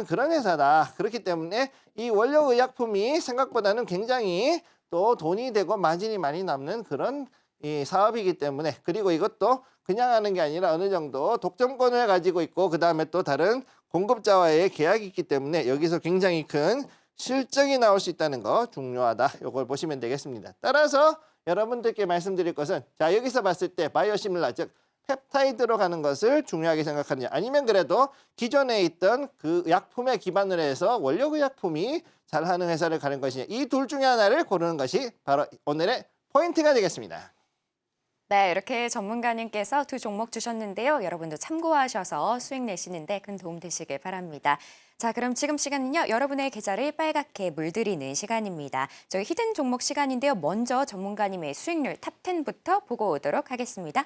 그런 회사다. 그렇기 때문에 이 원료의약품이 생각보다는 굉장히 또 돈이 되고 마진이 많이 남는 그런 이 사업이기 때문에 그리고 이것도 그냥 하는 게 아니라 어느 정도 독점권을 가지고 있고 그 다음에 또 다른 공급자와의 계약이 있기 때문에 여기서 굉장히 큰 실적이 나올 수 있다는 거 중요하다. 이걸 보시면 되겠습니다. 따라서 여러분들께 말씀드릴 것은 자, 여기서 봤을 때 바이오시밀러 즉 펩타이드로 가는 것을 중요하게 생각하느냐 아니면 그래도 기존에 있던 그 약품에 기반을 해서 원료의약품이 잘하는 회사를 가는 것이냐 이 둘 중에 하나를 고르는 것이 바로 오늘의 포인트가 되겠습니다. 네, 이렇게 전문가님께서 두 종목 주셨는데요. 여러분도 참고하셔서 수익 내시는데 큰 도움 되시길 바랍니다. 자, 그럼 지금 시간은요. 여러분의 계좌를 빨갛게 물들이는 시간입니다. 저희 히든 종목 시간인데요. 먼저 전문가님의 수익률 탑10부터 보고 오도록 하겠습니다.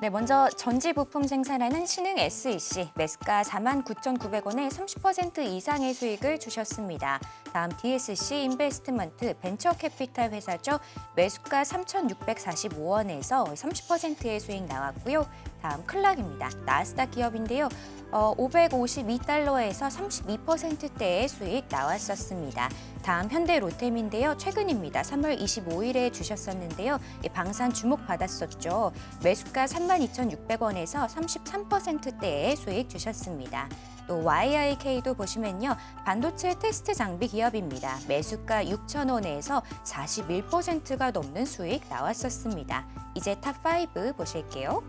네, 먼저 전지 부품 생산하는 신흥 SEC 매수가 49,900원에 30% 이상의 수익을 주셨습니다. 다음 DSC 인베스트먼트 벤처 캐피탈 회사죠. 매수가 3,645원에서 30%의 수익 나왔고요. 다음 클락입니다. 나스닥 기업인데요. 552달러에서 32%대의 수익 나왔었습니다. 다음 현대 로템인데요. 최근입니다. 3월 25일에 주셨었는데요. 방산 주목받았었죠. 매수가 32,600원에서 33%대의 수익 주셨습니다. 또 YIK도 보시면요. 반도체 테스트 장비 기업입니다. 매수가 6,000원에서 41%가 넘는 수익 나왔었습니다. 이제 탑5 보실게요.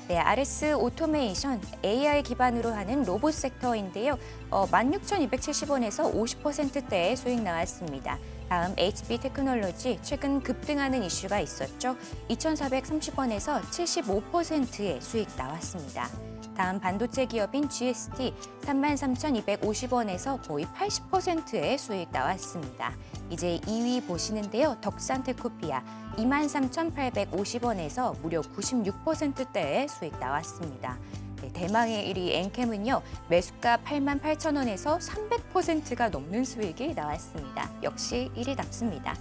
네, RS 오토메이션 AI 기반으로 하는 로봇 섹터인데요. 16,270원에서 50%대의 수익 나왔습니다. 다음 HP 테크놀로지 최근 급등하는 이슈가 있었죠. 2,430원에서 75%의 수익 나왔습니다. 다음 반도체 기업인 GST 33,250원에서 거의 80%의 수익 나왔습니다. 이제 2위 보시는데요. 덕산테코피아 23,850원에서 무려 96%대의 수익 나왔습니다. 네, 대망의 1위 엔캠은요. 매수가 88,000원에서 300%가 넘는 수익이 나왔습니다. 역시 1위답습니다.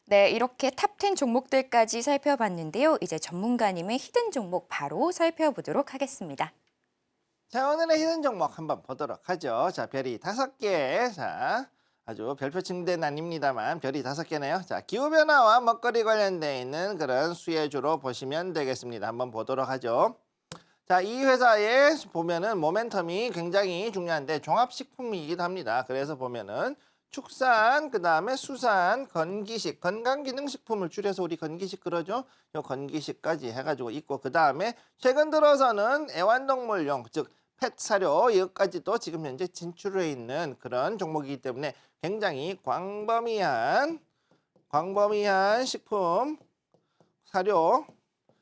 네, 이렇게 탑10 종목들까지 살펴봤는데요. 이제 전문가님의 히든 종목 바로 살펴보도록 하겠습니다. 자, 오늘의 히든 종목 한번 보도록 하죠. 자, 별이 5개. 자, 아주 별표층대는 아닙니다만 별이 5개네요. 자, 기후변화와 먹거리 관련되어 있는 그런 수혜주로 보시면 되겠습니다. 한번 보도록 하죠. 자, 이 회사에 보면은 모멘텀이 굉장히 중요한데 종합식품이기도 합니다. 그래서 보면은 축산, 그 다음에 수산, 건기식, 건강기능식품을 줄여서 우리 건기식 그러죠? 요 건기식까지 해가지고 있고 그 다음에 최근 들어서는 애완동물용, 즉 펫 사료 여기까지도 지금 현재 진출해 있는 그런 종목이기 때문에 굉장히 광범위한 식품, 사료,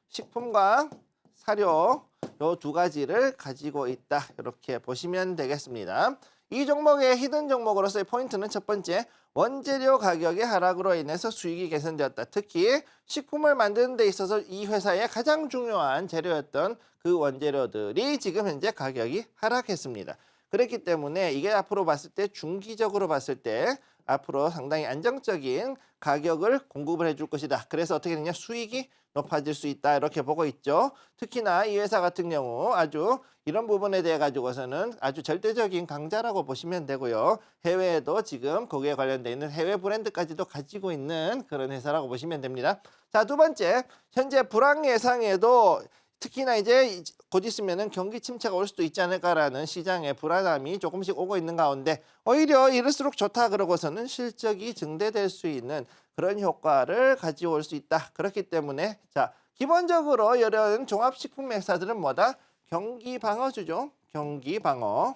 식품과 사료 요 두 가지를 가지고 있다. 이렇게 보시면 되겠습니다. 이 종목의 히든 종목으로서의 포인트는 첫 번째, 원재료 가격의 하락으로 인해서 수익이 개선되었다. 특히 식품을 만드는 데 있어서 이 회사의 가장 중요한 재료였던 그 원재료들이 지금 현재 가격이 하락했습니다. 그렇기 때문에 이게 앞으로 봤을 때 중기적으로 봤을 때 앞으로 상당히 안정적인 가격을 공급을 해줄 것이다. 그래서 어떻게 되냐, 수익이 높아질 수 있다, 이렇게 보고 있죠. 특히나 이 회사 같은 경우 아주 이런 부분에 대해 가지고서는 아주 절대적인 강자라고 보시면 되고요. 해외에도 지금 거기에 관련돼 있는 해외 브랜드까지도 가지고 있는 그런 회사라고 보시면 됩니다. 자, 두 번째, 현재 불황 예상에도 특히나 이제 곧 있으면은 경기 침체가 올 수도 있지 않을까라는 시장의 불안함이 조금씩 오고 있는 가운데 오히려 이럴수록 좋다 그러고서는 실적이 증대될 수 있는 그런 효과를 가져올 수 있다. 그렇기 때문에 자, 기본적으로 이런 종합식품 회사들은 뭐다? 경기 방어주죠. 경기 방어.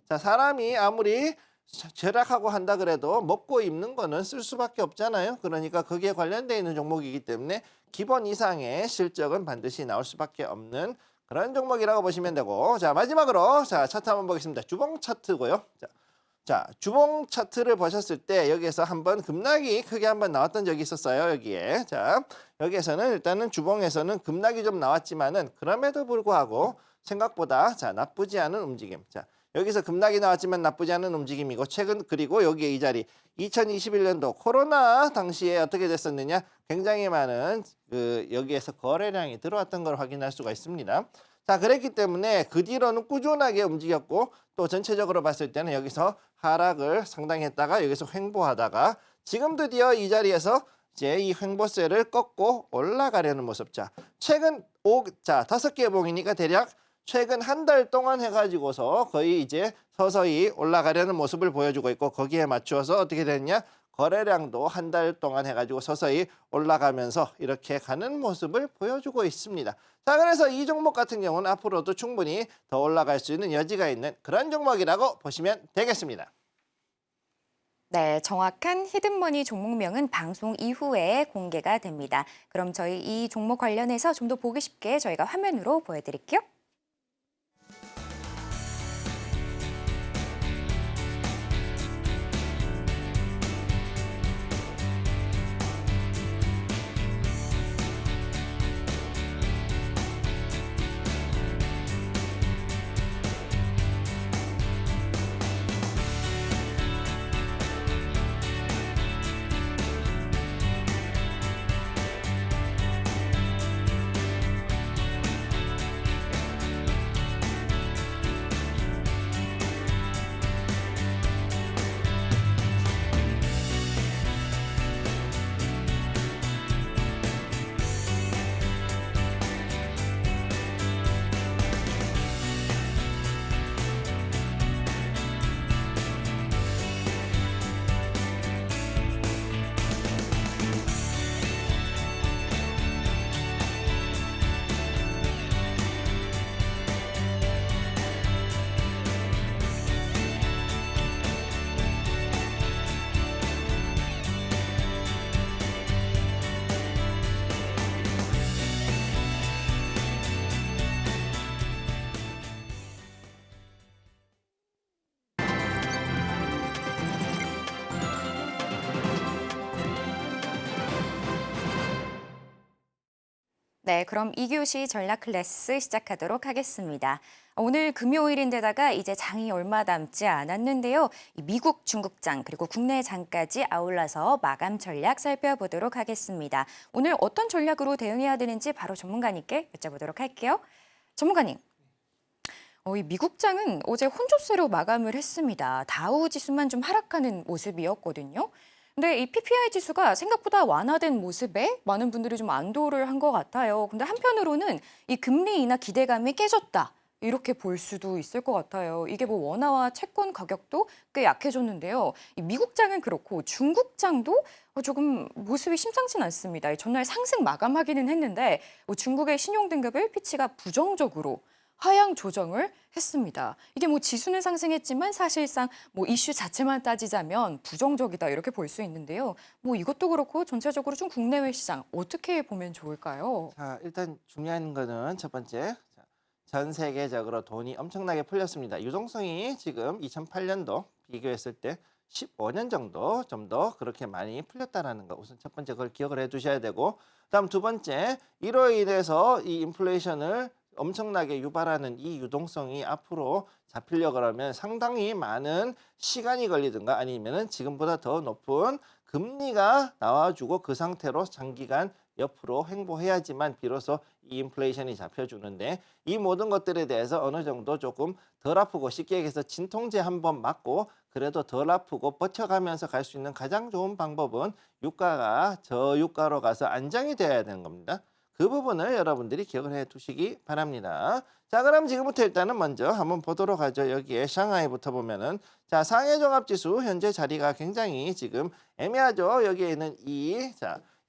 자, 사람이 아무리 절약하고 한다 그래도 먹고 입는 거는 쓸 수밖에 없잖아요. 그러니까 거기에 관련되어 있는 종목이기 때문에 기본 이상의 실적은 반드시 나올 수밖에 없는 그런 종목이라고 보시면 되고, 자, 마지막으로 자, 차트 한번 보겠습니다. 주봉 차트고요. 자, 주봉 차트를 보셨을 때 여기에서 한번 급락이 크게 한번 나왔던 적이 있었어요. 여기에. 자, 여기에서는 일단은 주봉에서는 급락이 좀 나왔지만은 그럼에도 불구하고 생각보다 자, 나쁘지 않은 움직임. 자, 여기서 급락이 나왔지만 나쁘지 않은 움직임이고, 최근 그리고 여기에 이 자리 2021년도 코로나 당시에 어떻게 됐었느냐, 굉장히 많은 여기에서 거래량이 들어왔던 걸 확인할 수가 있습니다. 자, 그랬기 때문에 그 뒤로는 꾸준하게 움직였고, 또 전체적으로 봤을 때는 여기서 하락을 상당히 했다가 여기서 횡보하다가 지금 드디어 이 자리에서 이제 이 횡보세를 꺾고 올라가려는 모습. 자, 최근 5개 봉이니까 대략 최근 한 달 동안 해가지고서 거의 이제 서서히 올라가려는 모습을 보여주고 있고, 거기에 맞추어서 어떻게 됐냐, 거래량도 한 달 동안 해가지고 서서히 올라가면서 이렇게 가는 모습을 보여주고 있습니다. 자, 그래서 이 종목 같은 경우는 앞으로도 충분히 더 올라갈 수 있는 여지가 있는 그런 종목이라고 보시면 되겠습니다. 네, 정확한 히든머니 종목명은 방송 이후에 공개가 됩니다. 그럼 저희 이 종목 관련해서 좀 더 보기 쉽게 저희가 화면으로 보여드릴게요. 네, 그럼 2교시 전략 클래스 시작하도록 하겠습니다. 오늘 금요일인데다가 이제 장이 얼마 남지 않았는데요. 미국 중국장 그리고 국내 장까지 아울러서 마감 전략 살펴보도록 하겠습니다. 오늘 어떤 전략으로 대응해야 되는지 바로 전문가님께 여쭤보도록 할게요. 전문가님. 이 미국장은 어제 혼조세로 마감을 했습니다. 다우 지수만 좀 하락하는 모습이었거든요. 근데 이 PPI 지수가 생각보다 완화된 모습에 많은 분들이 좀 안도를 한 것 같아요. 근데 한편으로는 이 금리 인하 기대감이 깨졌다, 이렇게 볼 수도 있을 것 같아요. 이게 뭐 원화와 채권 가격도 꽤 약해졌는데요. 이 미국장은 그렇고 중국장도 조금 모습이 심상치는 않습니다. 전날 상승 마감하기는 했는데 중국의 신용 등급을 피치가 부정적으로 하향 조정을 했습니다. 이게 뭐 지수는 상승했지만 사실상 뭐 이슈 자체만 따지자면 부정적이다 이렇게 볼 수 있는데요. 뭐 이것도 그렇고 전체적으로 좀 국내외 시장 어떻게 보면 좋을까요? 자, 일단 중요한 거는 첫 번째, 자, 전 세계적으로 돈이 엄청나게 풀렸습니다. 유동성이 지금 2008년도 비교했을 때 15년 정도 좀 더 그렇게 많이 풀렸다라는 거 우선 첫 번째 그걸 기억을 해두셔야 되고, 다음 두 번째, 이로 인해서 이 인플레이션을 엄청나게 유발하는 이 유동성이 앞으로 잡히려 그러면 상당히 많은 시간이 걸리든가 아니면은 지금보다 더 높은 금리가 나와주고 그 상태로 장기간 옆으로 횡보해야지만 비로소 이 인플레이션이 잡혀주는데, 이 모든 것들에 대해서 어느 정도 조금 덜 아프고 쉽게 얘기해서 진통제 한번 맞고 그래도 덜 아프고 버텨가면서 갈 수 있는 가장 좋은 방법은 유가가 저유가로 가서 안정이 돼야 되는 겁니다. 그 부분을 여러분들이 기억을 해 두시기 바랍니다. 자, 그럼 지금부터 일단은 먼저 한번 보도록 하죠. 여기에 샹하이부터 보면은, 자, 상해 종합지수 현재 자리가 굉장히 지금 애매하죠. 여기에는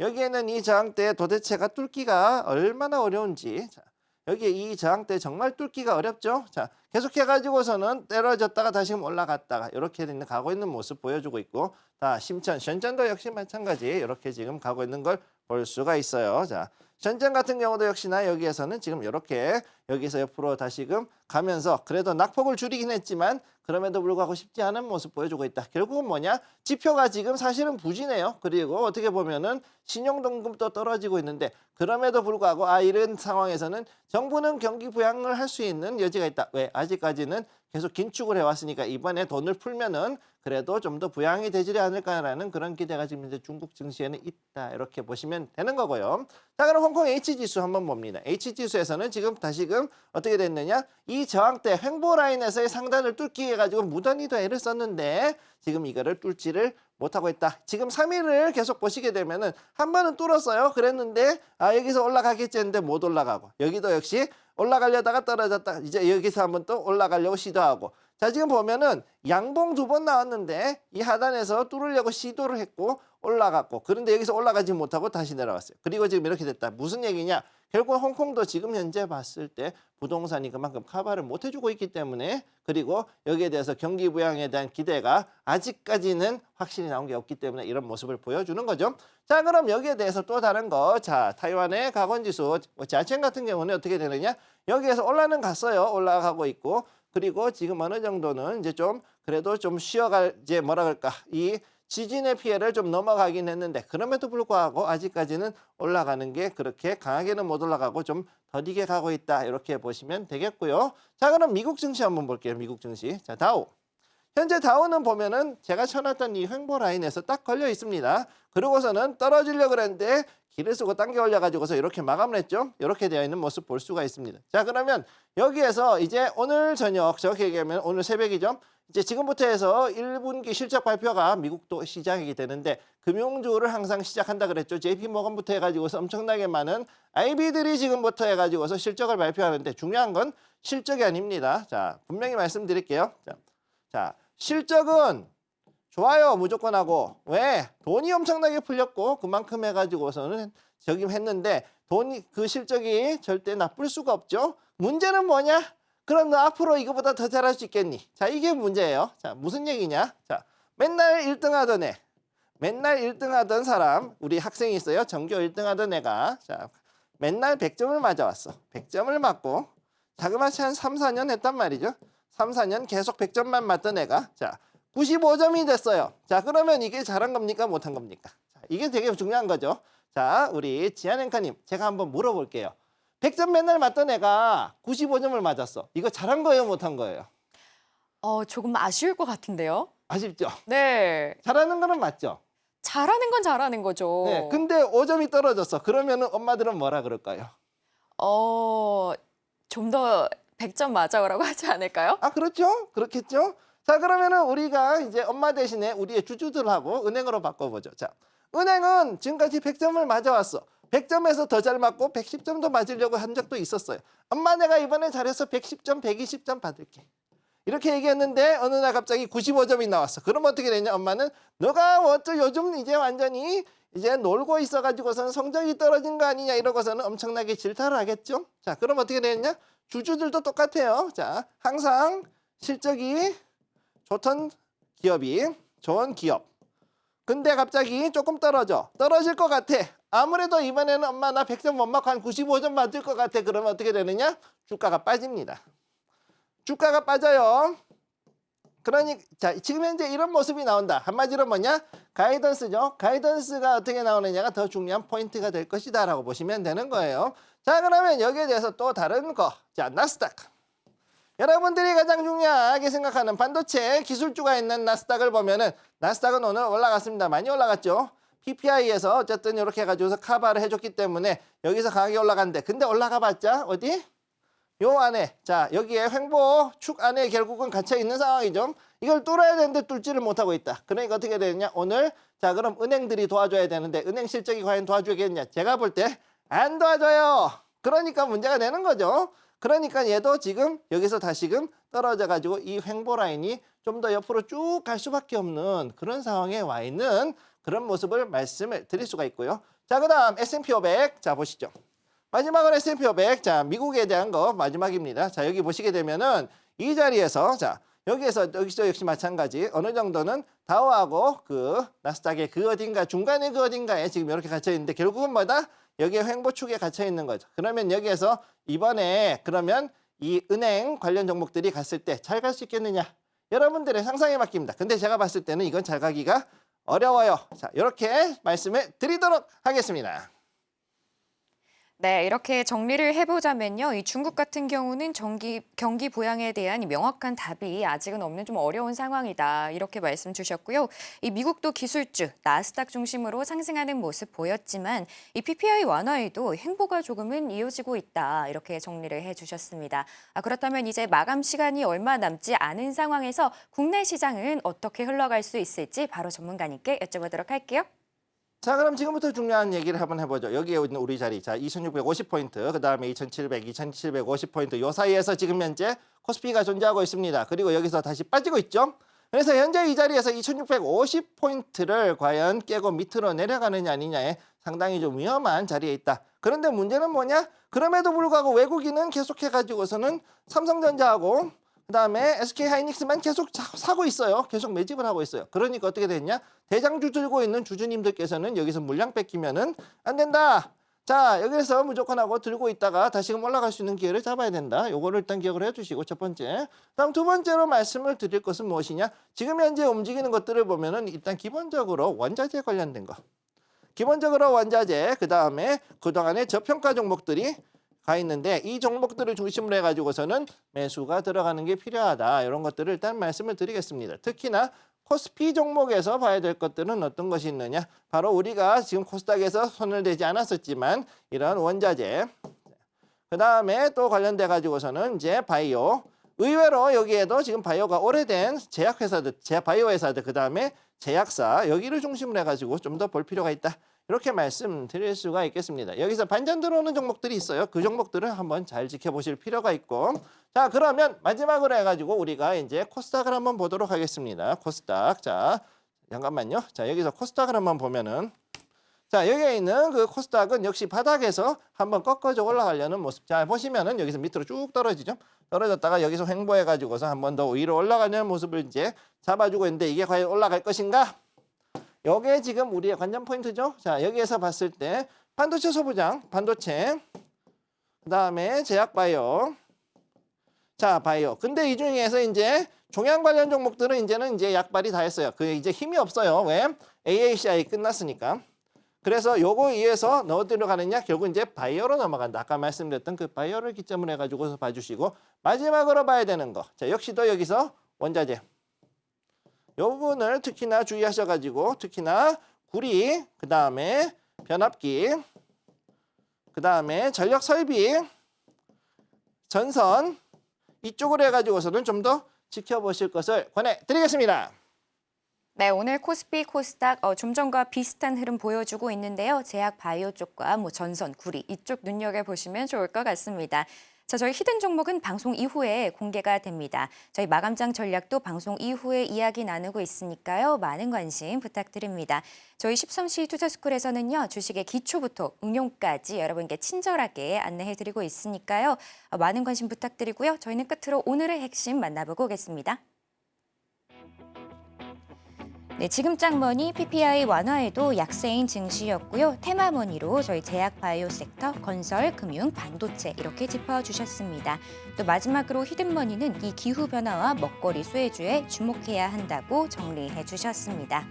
여기에는 이 저항대 도대체가 뚫기가 얼마나 어려운지. 자, 여기에 이 저항대 정말 뚫기가 어렵죠. 자, 계속해가지고서는 떨어졌다가 다시금 올라갔다가 이렇게 가고 있는 모습 보여주고 있고, 자, 심천, 션전도 역시 마찬가지 이렇게 지금 가고 있는 걸 볼 수가 있어요. 자, 션전 같은 경우도 역시나 여기에서는 지금 이렇게 여기서 옆으로 다시금 가면서 그래도 낙폭을 줄이긴 했지만 그럼에도 불구하고 쉽지 않은 모습 보여주고 있다. 결국은 뭐냐? 지표가 지금 사실은 부진해요. 그리고 어떻게 보면은 신용등급도 떨어지고 있는데 그럼에도 불구하고 이런 상황에서는 정부는 경기 부양을 할 수 있는 여지가 있다. 왜? 아직까지는 계속 긴축을 해왔으니까 이번에 돈을 풀면은 그래도 좀 더 부양이 되지 않을까라는 그런 기대가 지금 이제 중국 증시에는 있다. 이렇게 보시면 되는 거고요. 자, 그럼 홍콩 H지수 한번 봅니다. H지수에서는 지금 다시금 어떻게 됐느냐? 이 저항대 횡보 라인에서의 상단을 뚫기 위해 가지고 무던히도 애를 썼는데 지금 이거를 뚫지를 못하고 있다. 지금 3일을 계속 보시게 되면은 한 번은 뚫었어요. 그랬는데 여기서 올라가겠지 했는데 못 올라가고, 여기도 역시 올라가려다가 떨어졌다. 이제 여기서 한번 또 올라가려고 시도하고. 자, 지금 보면은 양봉 2번 나왔는데 이 하단에서 뚫으려고 시도를 했고 올라갔고, 그런데 여기서 올라가지 못하고 다시 내려왔어요. 그리고 지금 이렇게 됐다. 무슨 얘기냐? 결국 홍콩도 지금 현재 봤을 때 부동산이 그만큼 커버를 못 해주고 있기 때문에, 그리고 여기에 대해서 경기 부양에 대한 기대가 아직까지는 확실히 나온 게 없기 때문에 이런 모습을 보여주는 거죠. 자, 그럼 여기에 대해서 또 다른 거, 자, 타이완의 가건지수 지하첸 같은 경우는 어떻게 되느냐? 여기에서 올라는 갔어요. 올라가고 있고, 그리고 지금 어느 정도는 이제 좀 그래도 좀 쉬어갈, 이제 뭐라 그럴까, 이 지진의 피해를 좀 넘어가긴 했는데 그럼에도 불구하고 아직까지는 올라가는 게 그렇게 강하게는 못 올라가고 좀 더디게 가고 있다. 이렇게 보시면 되겠고요. 자, 그럼 미국 증시 한번 볼게요. 미국 증시. 자, 다우. 현재 다우는 보면은 제가 쳐놨던 이 횡보 라인에서 딱 걸려 있습니다. 그러고서는 떨어지려고 그랬는데 길을 쓰고 당겨 올려가지고서 이렇게 마감을 했죠. 이렇게 되어 있는 모습 볼 수가 있습니다. 자, 그러면 여기에서 이제 오늘 저녁, 정확히 얘기하면 오늘 새벽이죠. 이제 지금부터 해서 1분기 실적 발표가 미국도 시작이 되는데 금융주를 항상 시작한다 그랬죠. JP모건부터 해가지고서 엄청나게 많은 IB들이 지금부터 해가지고서 실적을 발표하는데 중요한 건 실적이 아닙니다. 자, 분명히 말씀드릴게요. 자, 실적은 좋아요, 무조건 하고. 왜? 돈이 엄청나게 풀렸고 그만큼 해가지고서는 했는데 돈이, 그 실적이 절대 나쁠 수가 없죠. 문제는 뭐냐? 그럼 너 앞으로 이거보다 더 잘할 수 있겠니? 자, 이게 문제예요. 자, 무슨 얘기냐? 자, 맨날 1등 하던 애, 맨날 1등 하던 사람, 우리 학생이 있어요. 전교 1등 하던 애가, 자, 맨날 100점을 맞아왔어. 100점을 맞고 자그마치 한 3, 4년 했단 말이죠. 3, 4년 계속 100점만 맞던 애가, 자, 95점이 됐어요. 자, 그러면 이게 잘한 겁니까? 못한 겁니까? 자, 이게 되게 중요한 거죠. 자, 우리 지안앵커님, 제가 한번 물어볼게요. 100점 맨날 맞던 애가 95점을 맞았어. 이거 잘한 거예요? 못한 거예요? 조금 아쉬울 것 같은데요. 아쉽죠? 네. 잘하는 거는 맞죠? 잘하는 건 잘하는 거죠. 네. 근데 5점이 떨어졌어. 그러면은 엄마들은 뭐라 그럴까요? 좀 더 100점 맞아오라고 하지 않을까요? 그렇죠? 그렇겠죠? 자, 그러면은 우리가 이제 엄마 대신에 우리의 주주들하고 은행으로 바꿔보죠. 자, 은행은 지금까지 100점을 맞아왔어. 100점에서 더 잘 맞고 110점도 맞으려고 한 적도 있었어요. 엄마, 내가 이번에 잘해서 110점, 120점 받을게. 이렇게 얘기했는데 어느 날 갑자기 95점이 나왔어. 그럼 어떻게 되냐? 엄마는 너가 요즘 이제 완전히 이제 놀고 있어가지고서는 성적이 떨어진 거 아니냐 이러고서는 엄청나게 질타를 하겠죠. 자, 그럼 어떻게 되느냐? 주주들도 똑같아요. 자, 항상 실적이 좋던 기업이 좋은 기업. 근데 갑자기 조금 떨어질 것 같아. 아무래도 이번에는 엄마 나 100점 못 맞고 한 95점 맞을 것 같아. 그러면 어떻게 되느냐? 주가가 빠집니다. 주가가 빠져요. 그러니 자, 지금 현재 이런 모습이 나온다. 한마디로 뭐냐? 가이던스죠. 가이던스가 어떻게 나오느냐가 더 중요한 포인트가 될 것이다 라고 보시면 되는 거예요. 자, 그러면 여기에 대해서 또 다른 거. 자, 나스닥. 여러분들이 가장 중요하게 생각하는 반도체 기술주가 있는 나스닥을 보면은 나스닥은 오늘 올라갔습니다. 많이 올라갔죠. PPI에서 어쨌든 이렇게 해가지고서 카바를 해줬기 때문에 여기서 강하게 올라간대. 근데 올라가 봤자 어디? 요 안에, 자, 여기에 횡보 축 안에 결국은 갇혀 있는 상황이죠. 이걸 뚫어야 되는데 뚫지를 못하고 있다. 그러니까 어떻게 되느냐? 오늘, 자, 그럼 은행들이 도와줘야 되는데 은행 실적이 과연 도와주겠냐? 제가 볼 때 안 도와줘요. 그러니까 문제가 되는 거죠. 그러니까 얘도 지금 여기서 다시금 떨어져 가지고 이 횡보 라인이 좀 더 옆으로 쭉 갈 수밖에 없는 그런 상황에 와 있는 그런 모습을 말씀을 드릴 수가 있고요. 자, 그다음 S&P 500. 자, 보시죠. 마지막은 S&P 500. 자, 미국에 대한 거 마지막입니다. 자, 여기 보시게 되면은 이 자리에서 자, 여기서 역시 마찬가지 어느 정도는 다우하고 그 나스닥의 그 어딘가 중간에 그 어딘가에 지금 이렇게 갇혀 있는데 결국은 뭐다? 여기에 횡보축에 갇혀 있는 거죠. 그러면 여기에서 이번에 그러면 이 은행 관련 종목들이 갔을 때 잘 갈 수 있겠느냐? 여러분들의 상상에 맡깁니다. 근데 제가 봤을 때는 이건 잘 가기가 어려워요. 자, 이렇게 말씀을 드리도록 하겠습니다. 네, 이렇게 정리를 해보자면요. 이 중국 같은 경우는 경기 부양에 대한 명확한 답이 아직은 없는 좀 어려운 상황이다. 이렇게 말씀 주셨고요. 이 미국도 기술주, 나스닥 중심으로 상승하는 모습 보였지만 이 PPI 완화에도 횡보가 조금은 이어지고 있다. 이렇게 정리를 해주셨습니다. 그렇다면 이제 마감 시간이 얼마 남지 않은 상황에서 국내 시장은 어떻게 흘러갈 수 있을지 바로 전문가님께 여쭤보도록 할게요. 자, 그럼 지금부터 중요한 얘기를 한번 해보죠. 여기에 있는 우리 자리. 자, 2650포인트, 그 다음에 2700, 2750포인트. 요 사이에서 지금 현재 코스피가 존재하고 있습니다. 그리고 여기서 다시 빠지고 있죠. 그래서 현재 이 자리에서 2650포인트를 과연 깨고 밑으로 내려가느냐 아니냐에 상당히 좀 위험한 자리에 있다. 그런데 문제는 뭐냐? 그럼에도 불구하고 외국인은 계속해가지고서는 삼성전자하고 그다음에 SK하이닉스만 계속 사고 있어요. 계속 매집을 하고 있어요. 그러니까 어떻게 됐냐? 대장주 들고 있는 주주님들께서는 여기서 물량 뺏기면은 안 된다. 자, 여기서 무조건 하고 들고 있다가 다시금 올라갈 수 있는 기회를 잡아야 된다. 요거를 일단 기억을 해주시고 첫 번째. 다음 두 번째로 말씀을 드릴 것은 무엇이냐? 지금 현재 움직이는 것들을 보면은 일단 기본적으로 원자재 관련된 거. 기본적으로 원자재, 그다음에 그동안의 저평가 종목들이 가 있는데 이 종목들을 중심으로 해가지고서는 매수가 들어가는 게 필요하다. 이런 것들을 일단 말씀을 드리겠습니다. 특히나 코스피 종목에서 봐야 될 것들은 어떤 것이 있느냐. 바로 우리가 지금 코스닥에서 손을 대지 않았었지만 이런 원자재. 그 다음에 또 관련돼 가지고서는 이제 바이오. 의외로 여기에도 지금 바이오가 오래된 제약회사들, 바이오 회사들, 그 다음에 제약사 여기를 중심으로 해가지고 좀 더 볼 필요가 있다. 이렇게 말씀드릴 수가 있겠습니다. 여기서 반전 들어오는 종목들이 있어요. 그 종목들을 한번 잘 지켜보실 필요가 있고. 자, 그러면 마지막으로 해가지고 우리가 이제 코스닥을 한번 보도록 하겠습니다. 코스닥. 자, 잠깐만요. 자, 여기서 코스닥을 한번 보면은 자, 여기에 있는 그 코스닥은 역시 바닥에서 한번 꺾어져 올라가려는 모습. 자, 보시면은 여기서 밑으로 쭉 떨어지죠. 떨어졌다가 여기서 횡보해가지고서 한 번 더 위로 올라가는 모습을 이제 잡아주고 있는데 이게 과연 올라갈 것인가? 요게 지금 우리의 관전 포인트죠. 자, 여기에서 봤을 때 반도체 소부장, 반도체, 그 다음에 제약 바이오. 자, 바이오. 근데 이 중에서 이제 종양 관련 종목들은 이제는 이제 약발이 다 했어요. 그 이제 힘이 없어요. 왜? AACI 끝났으니까. 그래서 요거 위에서 넣어 들어가느냐? 결국 이제 바이오로 넘어간다. 아까 말씀드렸던 그 바이오를 기점으로 해가지고 봐주시고 마지막으로 봐야 되는 거. 자, 역시도 여기서 원자재. 요 부분을 특히나 주의하셔가지고 특히나 구리, 그 다음에 변압기, 그 다음에 전력 설비, 전선 이쪽으로 해가지고서는 좀 더 지켜보실 것을 권해드리겠습니다. 네, 오늘 코스피, 코스닥 좀 전과 비슷한 흐름 보여주고 있는데요. 제약 바이오 쪽과 전선, 구리 이쪽 눈여겨보시면 좋을 것 같습니다. 자, 저희 히든 종목은 방송 이후에 공개가 됩니다. 저희 마감장 전략도 방송 이후에 이야기 나누고 있으니까요. 많은 관심 부탁드립니다. 저희 13시 투자스쿨에서는요. 주식의 기초부터 응용까지 여러분께 친절하게 안내해드리고 있으니까요. 많은 관심 부탁드리고요. 저희는 끝으로 오늘의 핵심 만나보고 오겠습니다. 네, 지금 짱머니 PPI 완화에도 약세인 증시였고요. 테마머니로 저희 제약 바이오 섹터, 건설, 금융, 반도체 이렇게 짚어주셨습니다. 또 마지막으로 히든머니는 이 기후 변화와 먹거리 수혜주에 주목해야 한다고 정리해 주셨습니다.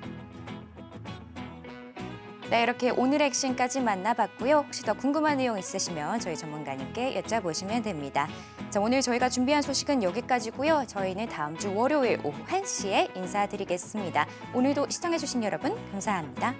네, 이렇게 오늘의 액션까지 만나봤고요. 혹시 더 궁금한 내용 있으시면 저희 전문가님께 여쭤보시면 됩니다. 자, 오늘 저희가 준비한 소식은 여기까지고요. 저희는 다음 주 월요일 오후 1시에 인사드리겠습니다. 오늘도 시청해주신 여러분 감사합니다.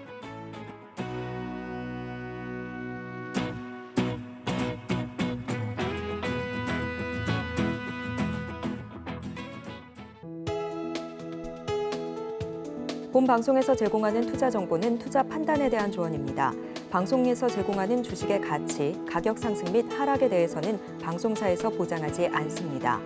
본 방송에서 제공하는 투자 정보는 투자 판단에 대한 조언입니다. 방송에서 제공하는 주식의 가치, 가격 상승 및 하락에 대해서는 방송사에서 보장하지 않습니다.